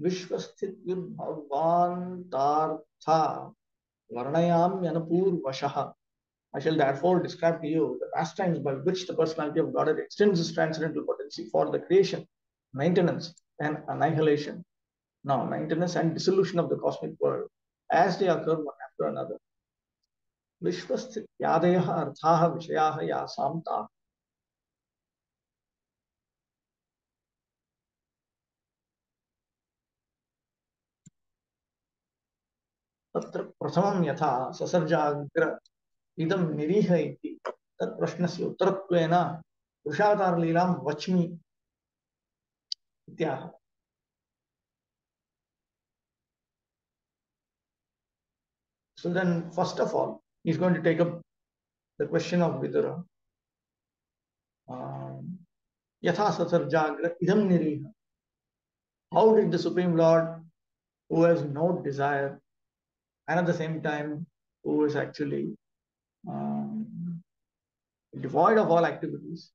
विश्वस्थित युद्भवान्तार्था varnayamyanapurvashah. I shall therefore describe to you the pastimes by which the personality of Godhead extends his transcendental potency for the creation, maintenance, and annihilation. Now, maintenance and dissolution of the cosmic world as they occur one after another. Vishvasthit yadayah arthaha vishayaha yasam ta. तत्र प्रथमं यथा ससर्जाग्र इदं निरीह इति तत् प्रश्नस्य उत्तरत्वेन पुरुषावतारलीलां वच्मि इत्याह. So then, first of all, he's going to take up the question of Vidura. Yatha sasarjagra idam niriha. How did the Supreme Lord, who has no desire, and at the same time, who is actually devoid of all activities,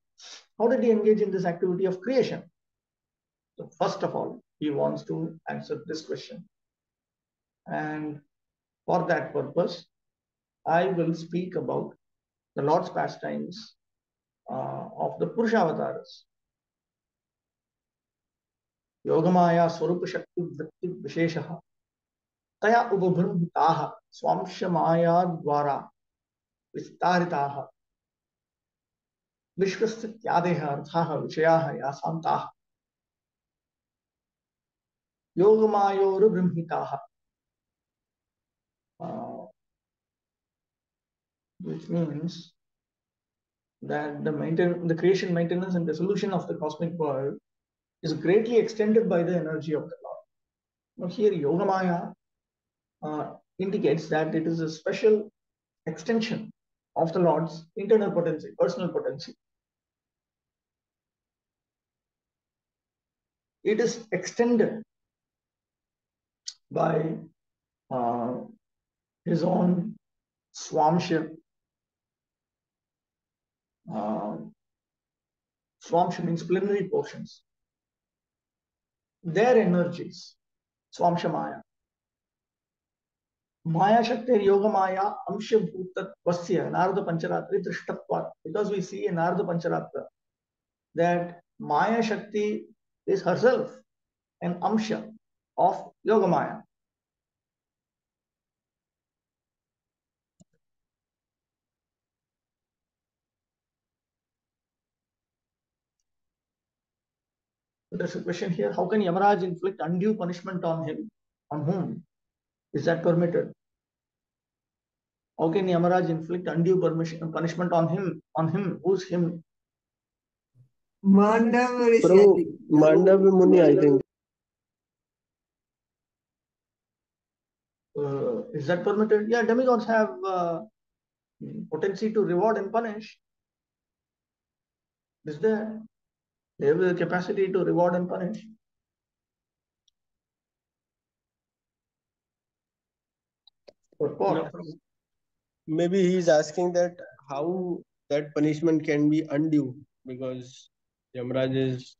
how did he engage in this activity of creation? So first of all, he wants to answer this question. And for that purpose, I will speak about the Lord's pastimes of the Purushavataras. Yogamaya Swarupa Shakti Vritti Visheshaha. तया उपबृंहिताः स्वांशमायाद्वारा विस्तारिताः विश्वस्थित्यादयः अर्थाः विषयाः यासान्ताः योगमायोरुबृंहिताः, which means that the creation, maintenance, and dissolution of the cosmic world is greatly extended by the energy of the Lord. Now here Yogamaya indicates that it is a special extension of the Lord's internal potency, personal potency. It is extended by his own swamsha. Swamsha means plenary portions. Their energies, swamsha maya. Maya Shakti Yoga Maya Amsha Bhutattvasya Narada Pancharatri Drishtatvat. Because we see in Narada Pancharatra that Maya Shakti is herself an Amsha of Yoga Maya. So there's a question here: how can Yamaraj inflict undue punishment on him? On whom? Is that permitted? How can Yamaraj inflict undue punishment on him? On him? Who's him? Mandava Rishi, I Prabhu, think. Mandava Muni, I think. Is that permitted? Yeah, demigods have potency to reward and punish. Is there? They have the capacity to reward and punish. Yeah, maybe he's asking that how that punishment can be undue because Yamraj is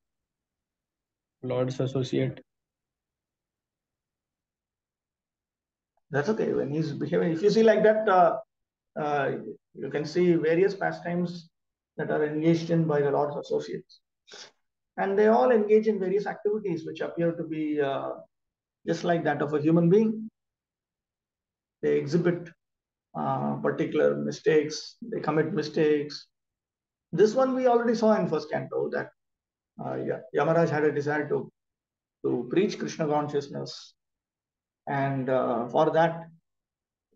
Lord's associate. That's okay. When he's behaving, if you see like that, you can see various pastimes that are engaged in by the Lord's associates. And they all engage in various activities which appear to be just like that of a human being. They exhibit particular mistakes, they commit mistakes. This one we already saw in first canto that Yamaraj had a desire to preach Krishna consciousness, and for that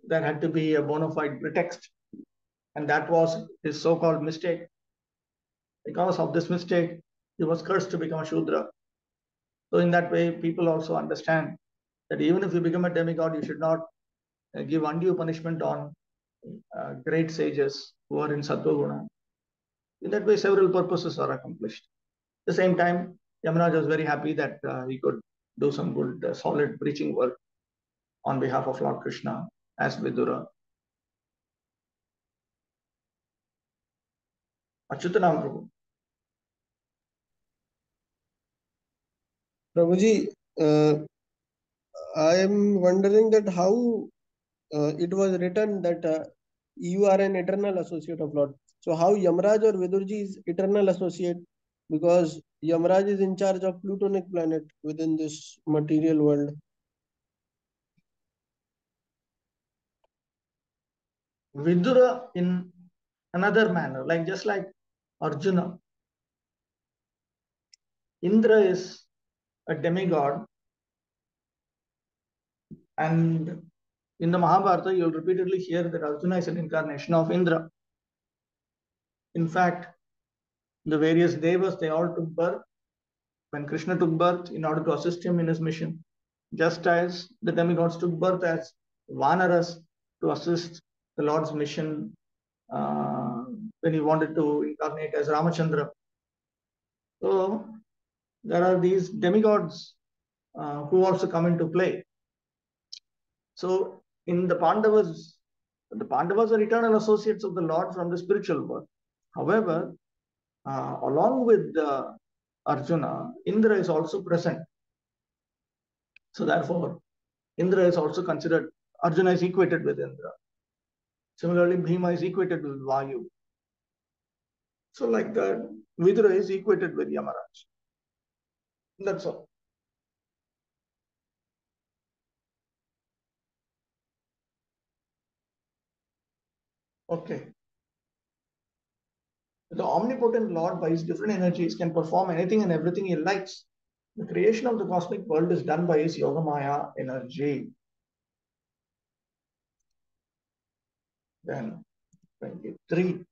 there had to be a bona fide pretext, and that was his so-called mistake. Because of this mistake, he was cursed to become a Shudra. So in that way, people also understand that even if you become a demigod, you should not give undue punishment on great sages who are in Sattva Guna. In that way, several purposes are accomplished. At the same time, Yamaraj was very happy that he could do some good, solid preaching work on behalf of Lord Krishna as Vidura. Achyutanam Prabhu. Prabhuji, I am wondering that how it was written that you are an eternal associate of Lord. So how Yamraj or Vidurji is eternal associate because Yamraj is in charge of Plutonic planet within this material world. Vidura in another manner, like just like Arjuna. Indra is a demigod, and in the Mahabharata, you'll repeatedly hear that Arjuna is an incarnation of Indra. In fact, the various devas, they all took birth when Krishna took birth in order to assist him in his mission, just as the demigods took birth as Vanaras to assist the Lord's mission when he wanted to incarnate as Ramachandra. So there are these demigods who also come into play. So in the Pandavas are eternal associates of the Lord from the spiritual world. However, along with Arjuna, Indra is also present. So therefore, Indra is also considered, Arjuna is equated with Indra. Similarly, Bhima is equated with Vayu. So like that, Vidura is equated with Yamaraj. That's all. Okay. The omnipotent Lord, by his different energies, can perform anything and everything he likes. The creation of the cosmic world is done by his Yogamaya energy. Then 23.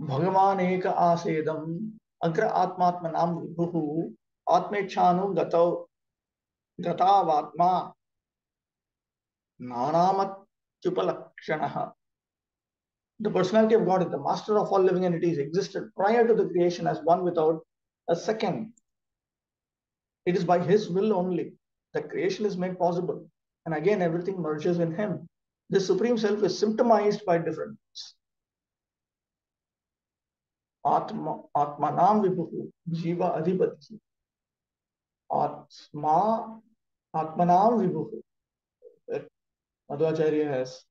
Bhagavan eka asedam agra atmatmanam vibhuhu atmechanu gatavatma nanamatupalakshanaha. The personality of God is the master of all living entities, existed prior to the creation as one without a second. It is by his will only that creation is made possible, and again everything merges in him. This supreme self is symptomized by difference. Atmanam vibhuhu jiva adhipati. Atmanam vibhuhu. Madhvacharya has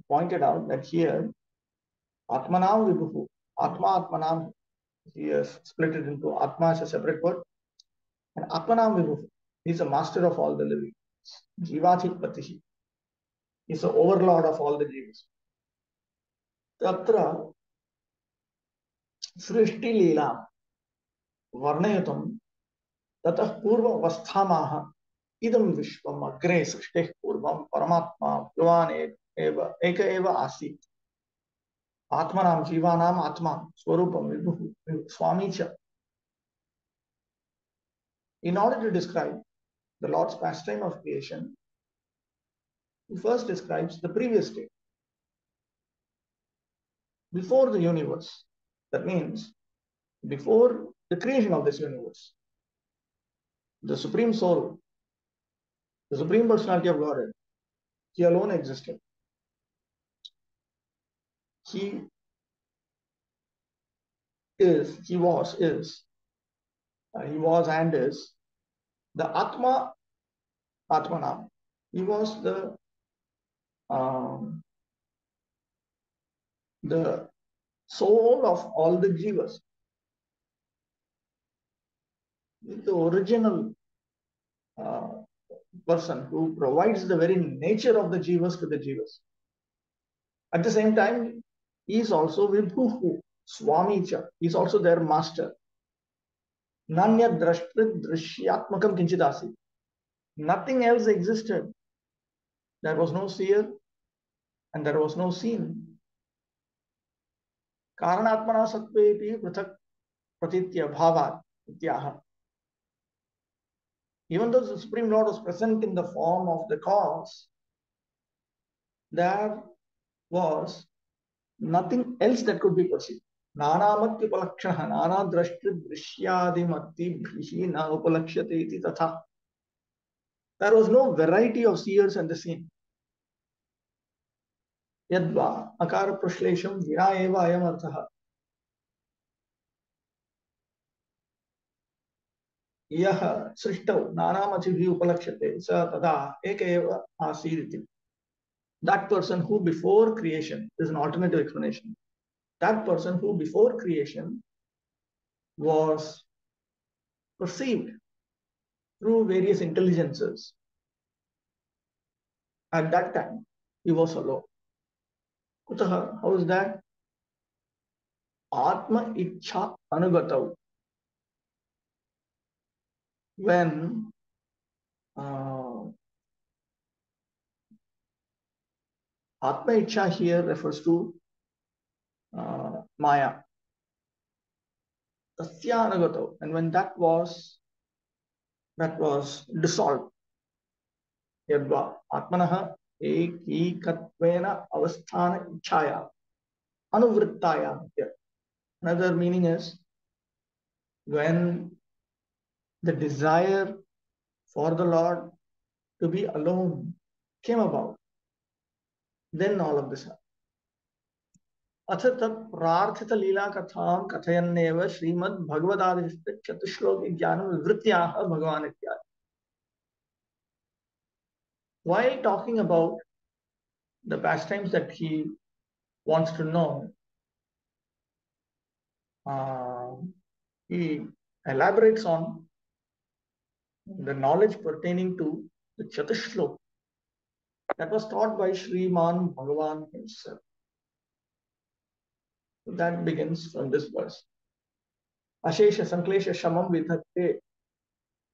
pointed out that here Atmanam vibhuhu, Atmanam, he has split it into Atma as a separate word, and Atmanam vibhuhu, he is a master of all the living. Jivathipati, he is the overlord of all the jivas. Tatra सृष्टि लीला वर्णयितुं ततः पूर्व अवस्थामाह इदं विश्वम् अग्रे सृष्टेः पूर्वं परमात्मा भगवान् एक एव आसीत् आत्मनां जीवानाम् आत्मा स्वरूपं विभुः स्वामी च. In order to describe the Lord's pastime of creation, he first describes the previous state before the universe. That means before the creation of this universe, the Supreme Soul, the Supreme Personality of Godhead, he alone existed. He was and is the Atmanam. He was the soul of all the jivas, the original person who provides the very nature of the jivas to the jivas. At the same time, he is also Vibhuhu, Swami cha. He is also their master. Nanya drashtrit drishyatmakam kinchidasi. Nothing else existed. There was no seer and there was no seen. Karanatmana sattvepi prithak pratitya bhavat ityaha. Even though the Supreme Lord was present in the form of the cause, there was nothing else that could be perceived. Nanamatya upalakshana, nana drashtri drishyadimati bhihi na upalakshyate iti tatha. There was no variety of seers and the seen. Yadva akara prashlesham vina eva ayam arthaha. Yah srishtau nanamati upalakshate sa tada eka eva asiditi. That person who before creation, is an alternative explanation. That person who before creation was perceived through various intelligences. At that time, he was alone. Kutaha, how is that? Atma Ichha Anugatav. When Atma Ichha here refers to Maya. Tasya Anugatav. And when that was dissolved. Yadva Atmanaha Ekikatvena Avasthana Ichaya Anuvrittaya. Another meaning is when the desire for the Lord to be alone came about, then all of this happened. अथ तत् प्रार्थित लीला कथां कथयन्नेव श्रीमद् भगवदादिष्ट चतुश्लोकी ज्ञानं विवृत्याः भगवान् इत्यादि. While talking about the pastimes that he wants to know, he elaborates on the knowledge pertaining to the Chatushlok. that was taught by Sriman Bhagavan himself. That begins from this verse. Ashesha Sanklesha Shamam Vidhate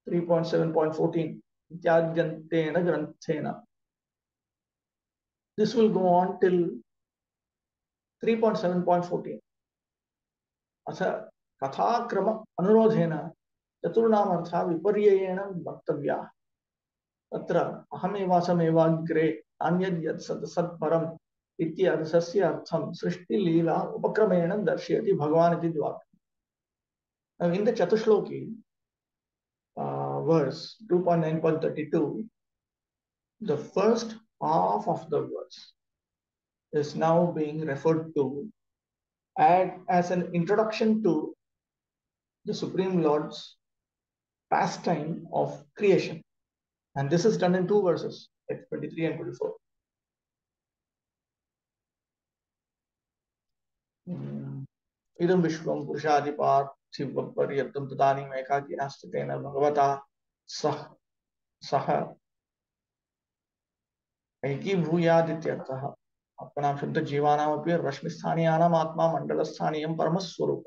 3.7.14 Ityadhyantena Granthena. This will go on till 3.7.14. Atha Katha Krama Anurodhena Chaturnamartha Viparyayena Bhaktavya. Tatra Ahamevasamevagre Anyad Yad Sat Sat Param Ityadasasya Artham Srishti Leela Upakramena Darshyati Bhagavan iti Dvaka. Now in the Chatushloki verse 2.9.32, the first half of the verse is now being referred to as an introduction to the Supreme Lord's pastime of creation. And this is done in two verses, 23 and 24. Idam Vishwam Purushadiparthivam Paryatam Tadanim Ekaki Astakena Bhagavata Saha Eki Bhuyadityartha. Appanam Shuddha Jivanam apir Rashmisthanyanam Atma Mandalasthaniam Paramaswarupa.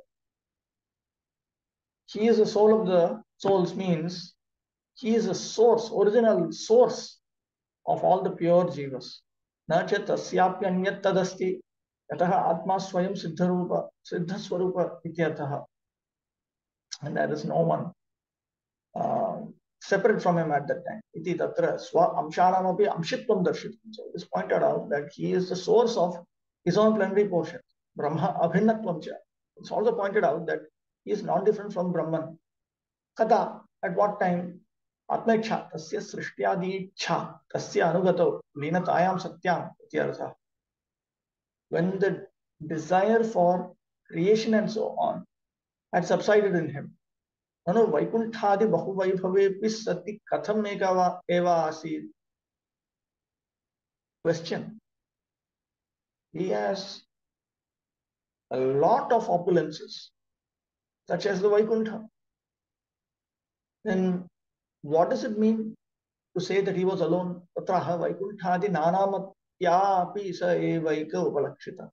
He is the soul of the souls means he is a source, original source of all the pure jivas. Nacha tasyapyanyat tadasti yataha atma swayam siddharupa siddhaswarupa ityataha. And there is no one separate from him at that time. Iti tatra swa amshanam api amshitvam darshitam. So it is pointed out that he is the source of his own plenary portion. Brahma abhinnatvam cha. It's also pointed out that he is not different from Brahman. Kada, at what time? Atmecha, tasya srishtyadi cha, tasya anugato, linatayam satyam, ityartha. When the desire for creation and so on had subsided in him. Nano vaikunthadi bahuvaibhave pisati katham eva asid. Question. He has a lot of opulences, such as the Vaikuntha. Then what does it mean to say that he was alone? Tatraha vaikunthadi nanamatyapi sa evaika upalakshita.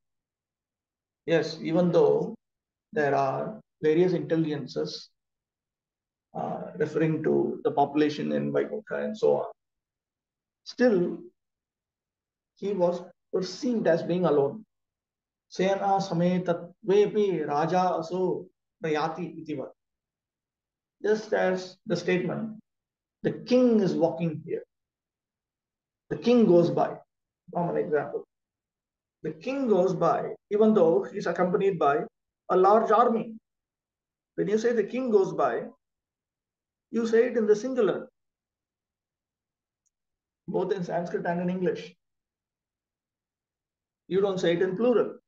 Yes, even though there are various intelligences referring to the population in Vaikuntha and so on, still he was perceived as being alone. Sena sametatvepi raja aso prayati itivat. Just as the statement, the king is walking here. The king goes by. Common example. The king goes by, even though he is accompanied by a large army. When you say the king goes by, you say it in the singular, both in Sanskrit and in English. You don't say it in plural,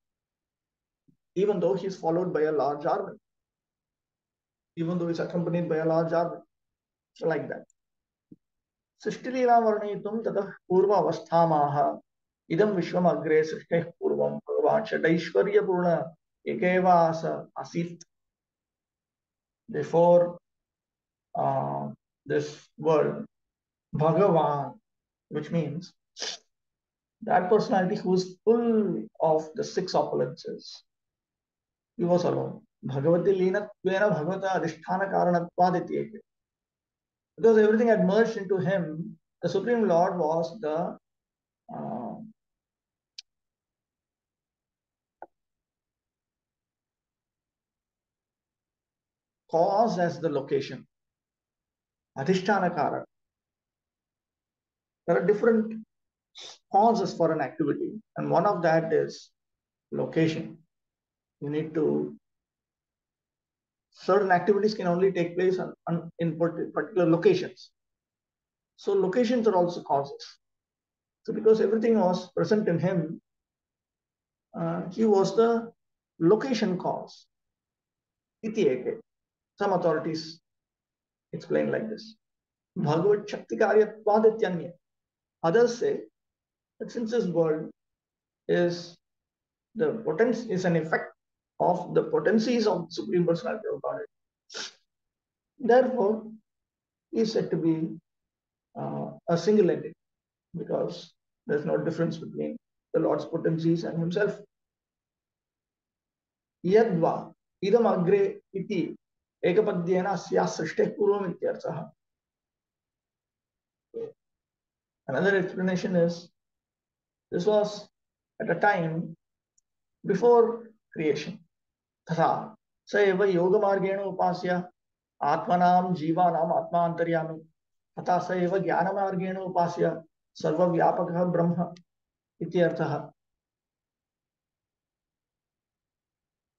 even though he is followed by a large army, even though he is accompanied by a large army. So like that. Srishtilila varnitum tatah purva avasthamaha idam vishwam agre srishteh purvam bhagavan shataishwarya purna ekeva asa asit. Before this word Bhagavan, which means that personality who is full of the six opulences, he was alone. Bhagavati Linatvena Bhagavata Adhisthana Karanatvad. Because everything had merged into him, the Supreme Lord was the cause as the location. Adhisthana Karan. There are different causes for an activity, and one of that is location. You need to, certain activities can only take place in particular locations. So locations are also causes. So because everything was present in him, he was the location cause. Iti. Some authorities explain like this. Bhagavat Shakti Karyatvad. Others say that since this world is the potence is an effect of the potencies of the Supreme Personality of Godhead, therefore he is said to be a single entity, because There's no difference between the Lord's potencies and himself. Yadva idam agre iti ekapadyena asya srishteh purvam ityarthah. Another explanation is this was at a time before creation. तथा स एव योगमार्गेण उपास्य आत्मनां जीवानाम् आत्मान्तर्यामि तथा स एव ज्ञानमार्गेण उपास्य सर्वव्यापकः ब्रह्म इति अर्थः.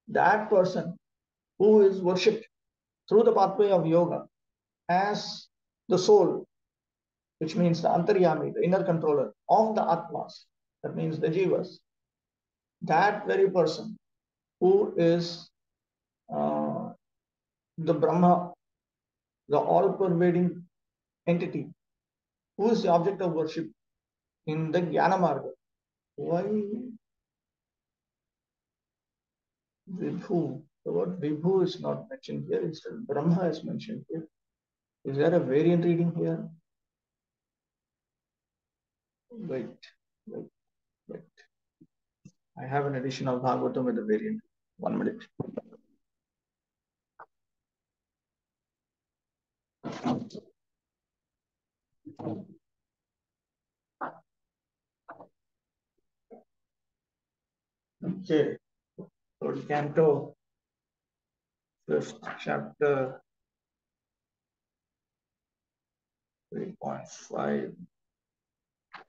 That person who is worshipped through the pathway of yoga as the soul, which means the antaryami, the inner controller of the atmas, that means the jivas, that very person who is the Brahma, the all-pervading entity, who is the object of worship in the Jnana Marga. Why Vibhu? The word Vibhu is not mentioned here, instead Brahma is mentioned here. Is there a variant reading here? Wait. I have an edition of Bhagavatam with a variant. 1 minute. Okay. Third canto, 5th chapter, 3.5,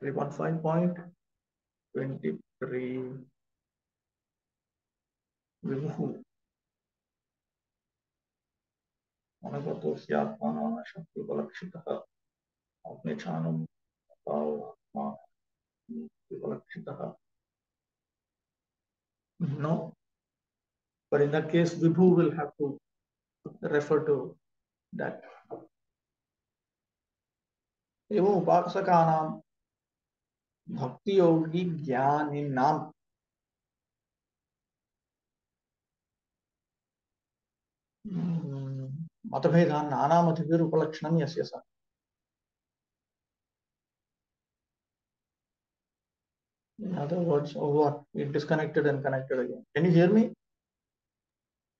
3.5.23. Vibhu. Anagatosyatmana shakti valakshitah apnechanam atma valakshitah. No, but in that case, Vibhu will have to refer to that. Evam upasakanam bhakti yogi jnaninam. Mataveda nanamativir upalakshanam yasya sa. In other words, or what? It disconnected and connected again. Can you hear me?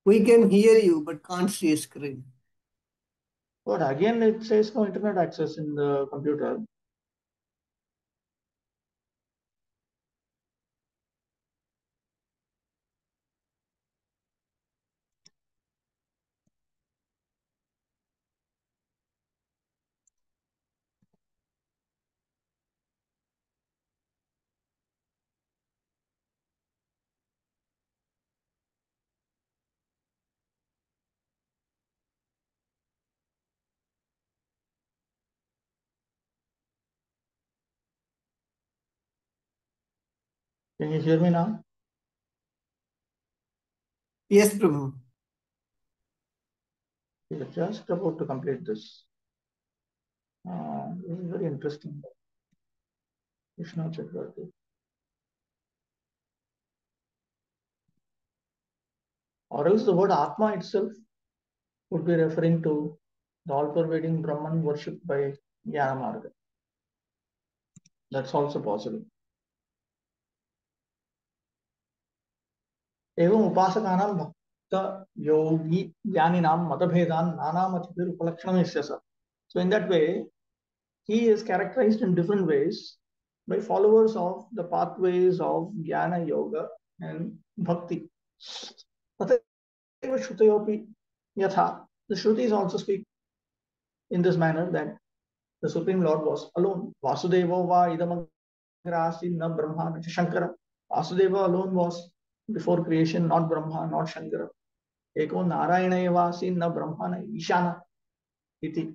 We can hear you, but can't see a screen. But again, it says no internet access in the computer. Can you hear me now? Yes, Prabhu. We are just about to complete this. This is very interesting. Krishna Chakravarti. Or else the word Atma itself would be referring to the all-pervading Brahman worshipped by Jnana Marga. That's also possible. Evam upasakanam bhakta yogi jnaninam matabhedan nanamativir upalakshanam isyasa. So in that way, he is characterized in different ways by followers of the pathways of Jnana Yoga and Bhakti. Tathaiva Shrutayopi yatha. The Shrutis also speak in this manner that the Supreme Lord was alone. Vasudeva va idamagrasi na Brahma na Shankara. Vasudeva alone was before creation, not Brahma, not Shankara. Eko Narayana evasi na Brahma na Ishana iti.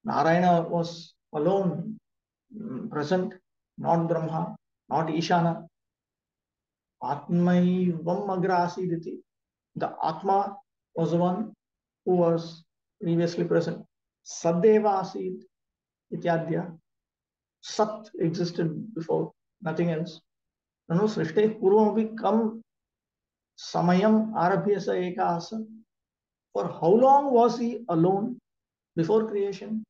Narayana was alone, present, not Brahma, not Ishana. Atmaivam agrasi iti. The Atma was the one who was previously present. Sadeva asid ityadya. Sat existed before, nothing else. Nanu srishte purvamapi kam samayam arabhyasa eka asa. For how long was he alone before creation?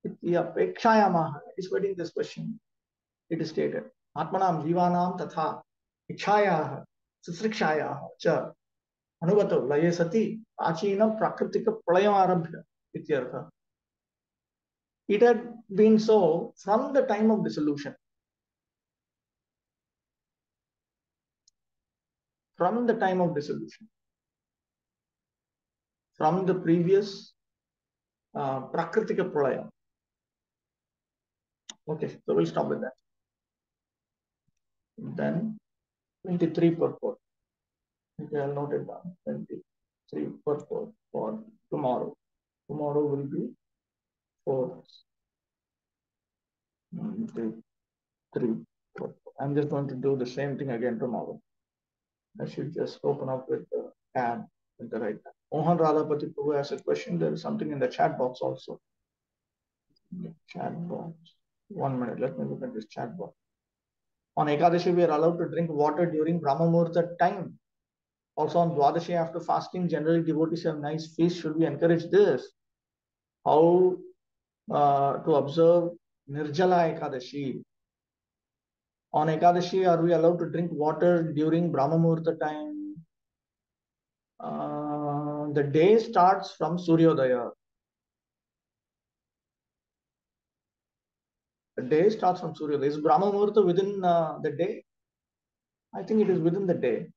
Is waiting this question. it is stated. Atmanam jivanam tatha ichhayah sisrikshayah cha anugato laye sati achina prakritika pralayam arabhya ityartha. It had been so from the time of dissolution. From the time of dissolution. From the previous prakritika pralayam. Okay, so we'll stop with that. Then 23 purport. Okay, I'll note it down. 23 purport for tomorrow. Tomorrow will be 4. 3 purport. I'm just going to do the same thing again tomorrow. I should just open up with the tab at the right time. Mohan Radhapati Prabhu asked a question. There is something in the chat box also. Chat box. 1 minute. Let me look at this chat box. On Ekadashi, we are allowed to drink water during Brahma Muhurta time. Also on Dwadashi, after fasting, generally devotees have nice feast. Should we encourage this? How to observe Nirjala Ekadashi? On Ekadashi, are we allowed to drink water during Brahma Muhurta time? The day starts from Suryodaya. The day starts from Suryodaya. Is Brahma Muhurta within the day? I think it is within the day.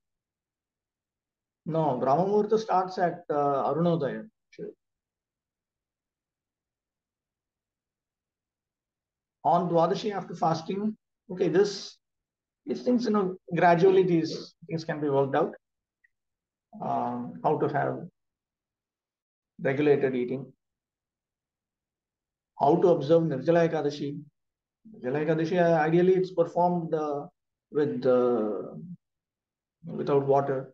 No, Brahma Muhurta starts at Arunodaya. On Dwadashi after fasting, okay, these things, gradually these things can be worked out. How to have regulated eating. How to observe Nirjala Ekadashi. Nirjala Ekadashi, ideally it's performed with without water.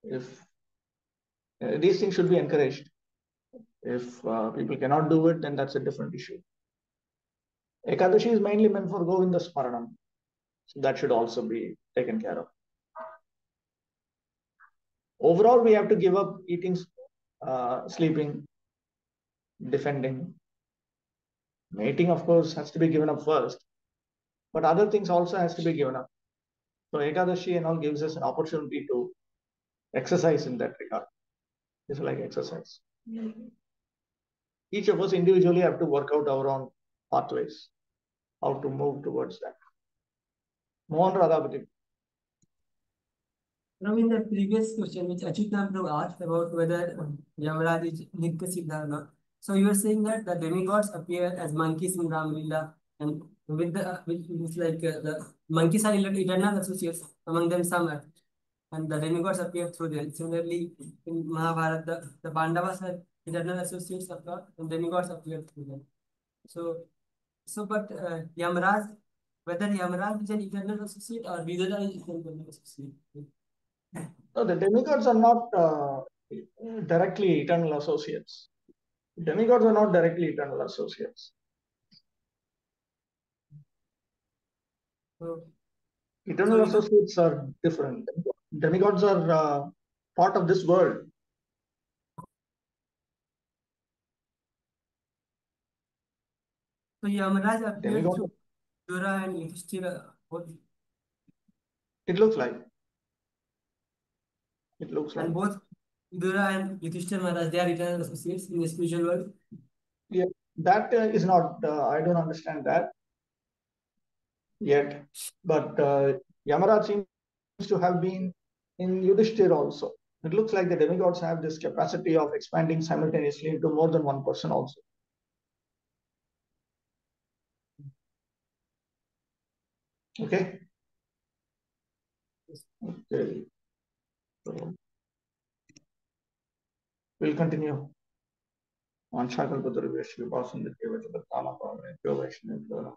If these things should be encouraged. If people cannot do it, then that's a different issue. Ekadashi is mainly meant for Govinda Smaranam. So that should also be taken care of. Overall, we have to give up eating, sleeping, defending. Mating, of course, has to be given up first. But other things also has to be given up. So Ekadashi and all gives us an opportunity to exercise in that regard. It's like exercise. Each of us individually have to work out our own pathways, how to move towards that. Mohan Radhapati. Now, in the previous question, which Achutnam Prabhu asked about whether Yamaraj is Nitya Siddha or not. So you are saying that the demigods appear as monkeys in Ram Lila, and with the which is like the monkeys are eternal associates, among them some are, and the demigods appear through them. Similarly, in Mahabharata, the Pandavas are eternal associates of God, and demigods appear through them. But Yamaraj, whether Yamaraj is an eternal associate or Vidvan is an eternal associate. No, the demigods are not directly eternal associates. Demigods are not directly eternal associates. Eternal associates are different. Demigods are part of this world. So Yamaraj appeared to Dura and Yudhishthira. It looks like. It looks like. And both Dura and Yudhishthira Maharaj, they are eternal associates in the spiritual world. Yeah, that is not, I don't understand that yet. But Yamaraj seems to have been in Yudhishthira also. It looks like the demigods have this capacity of expanding simultaneously into more than one person also. Okay. Okay. So we'll continue. On Shakal Padurveshri, Basan, the Kevach, the Tama, Pavane, Pure Vaishnav,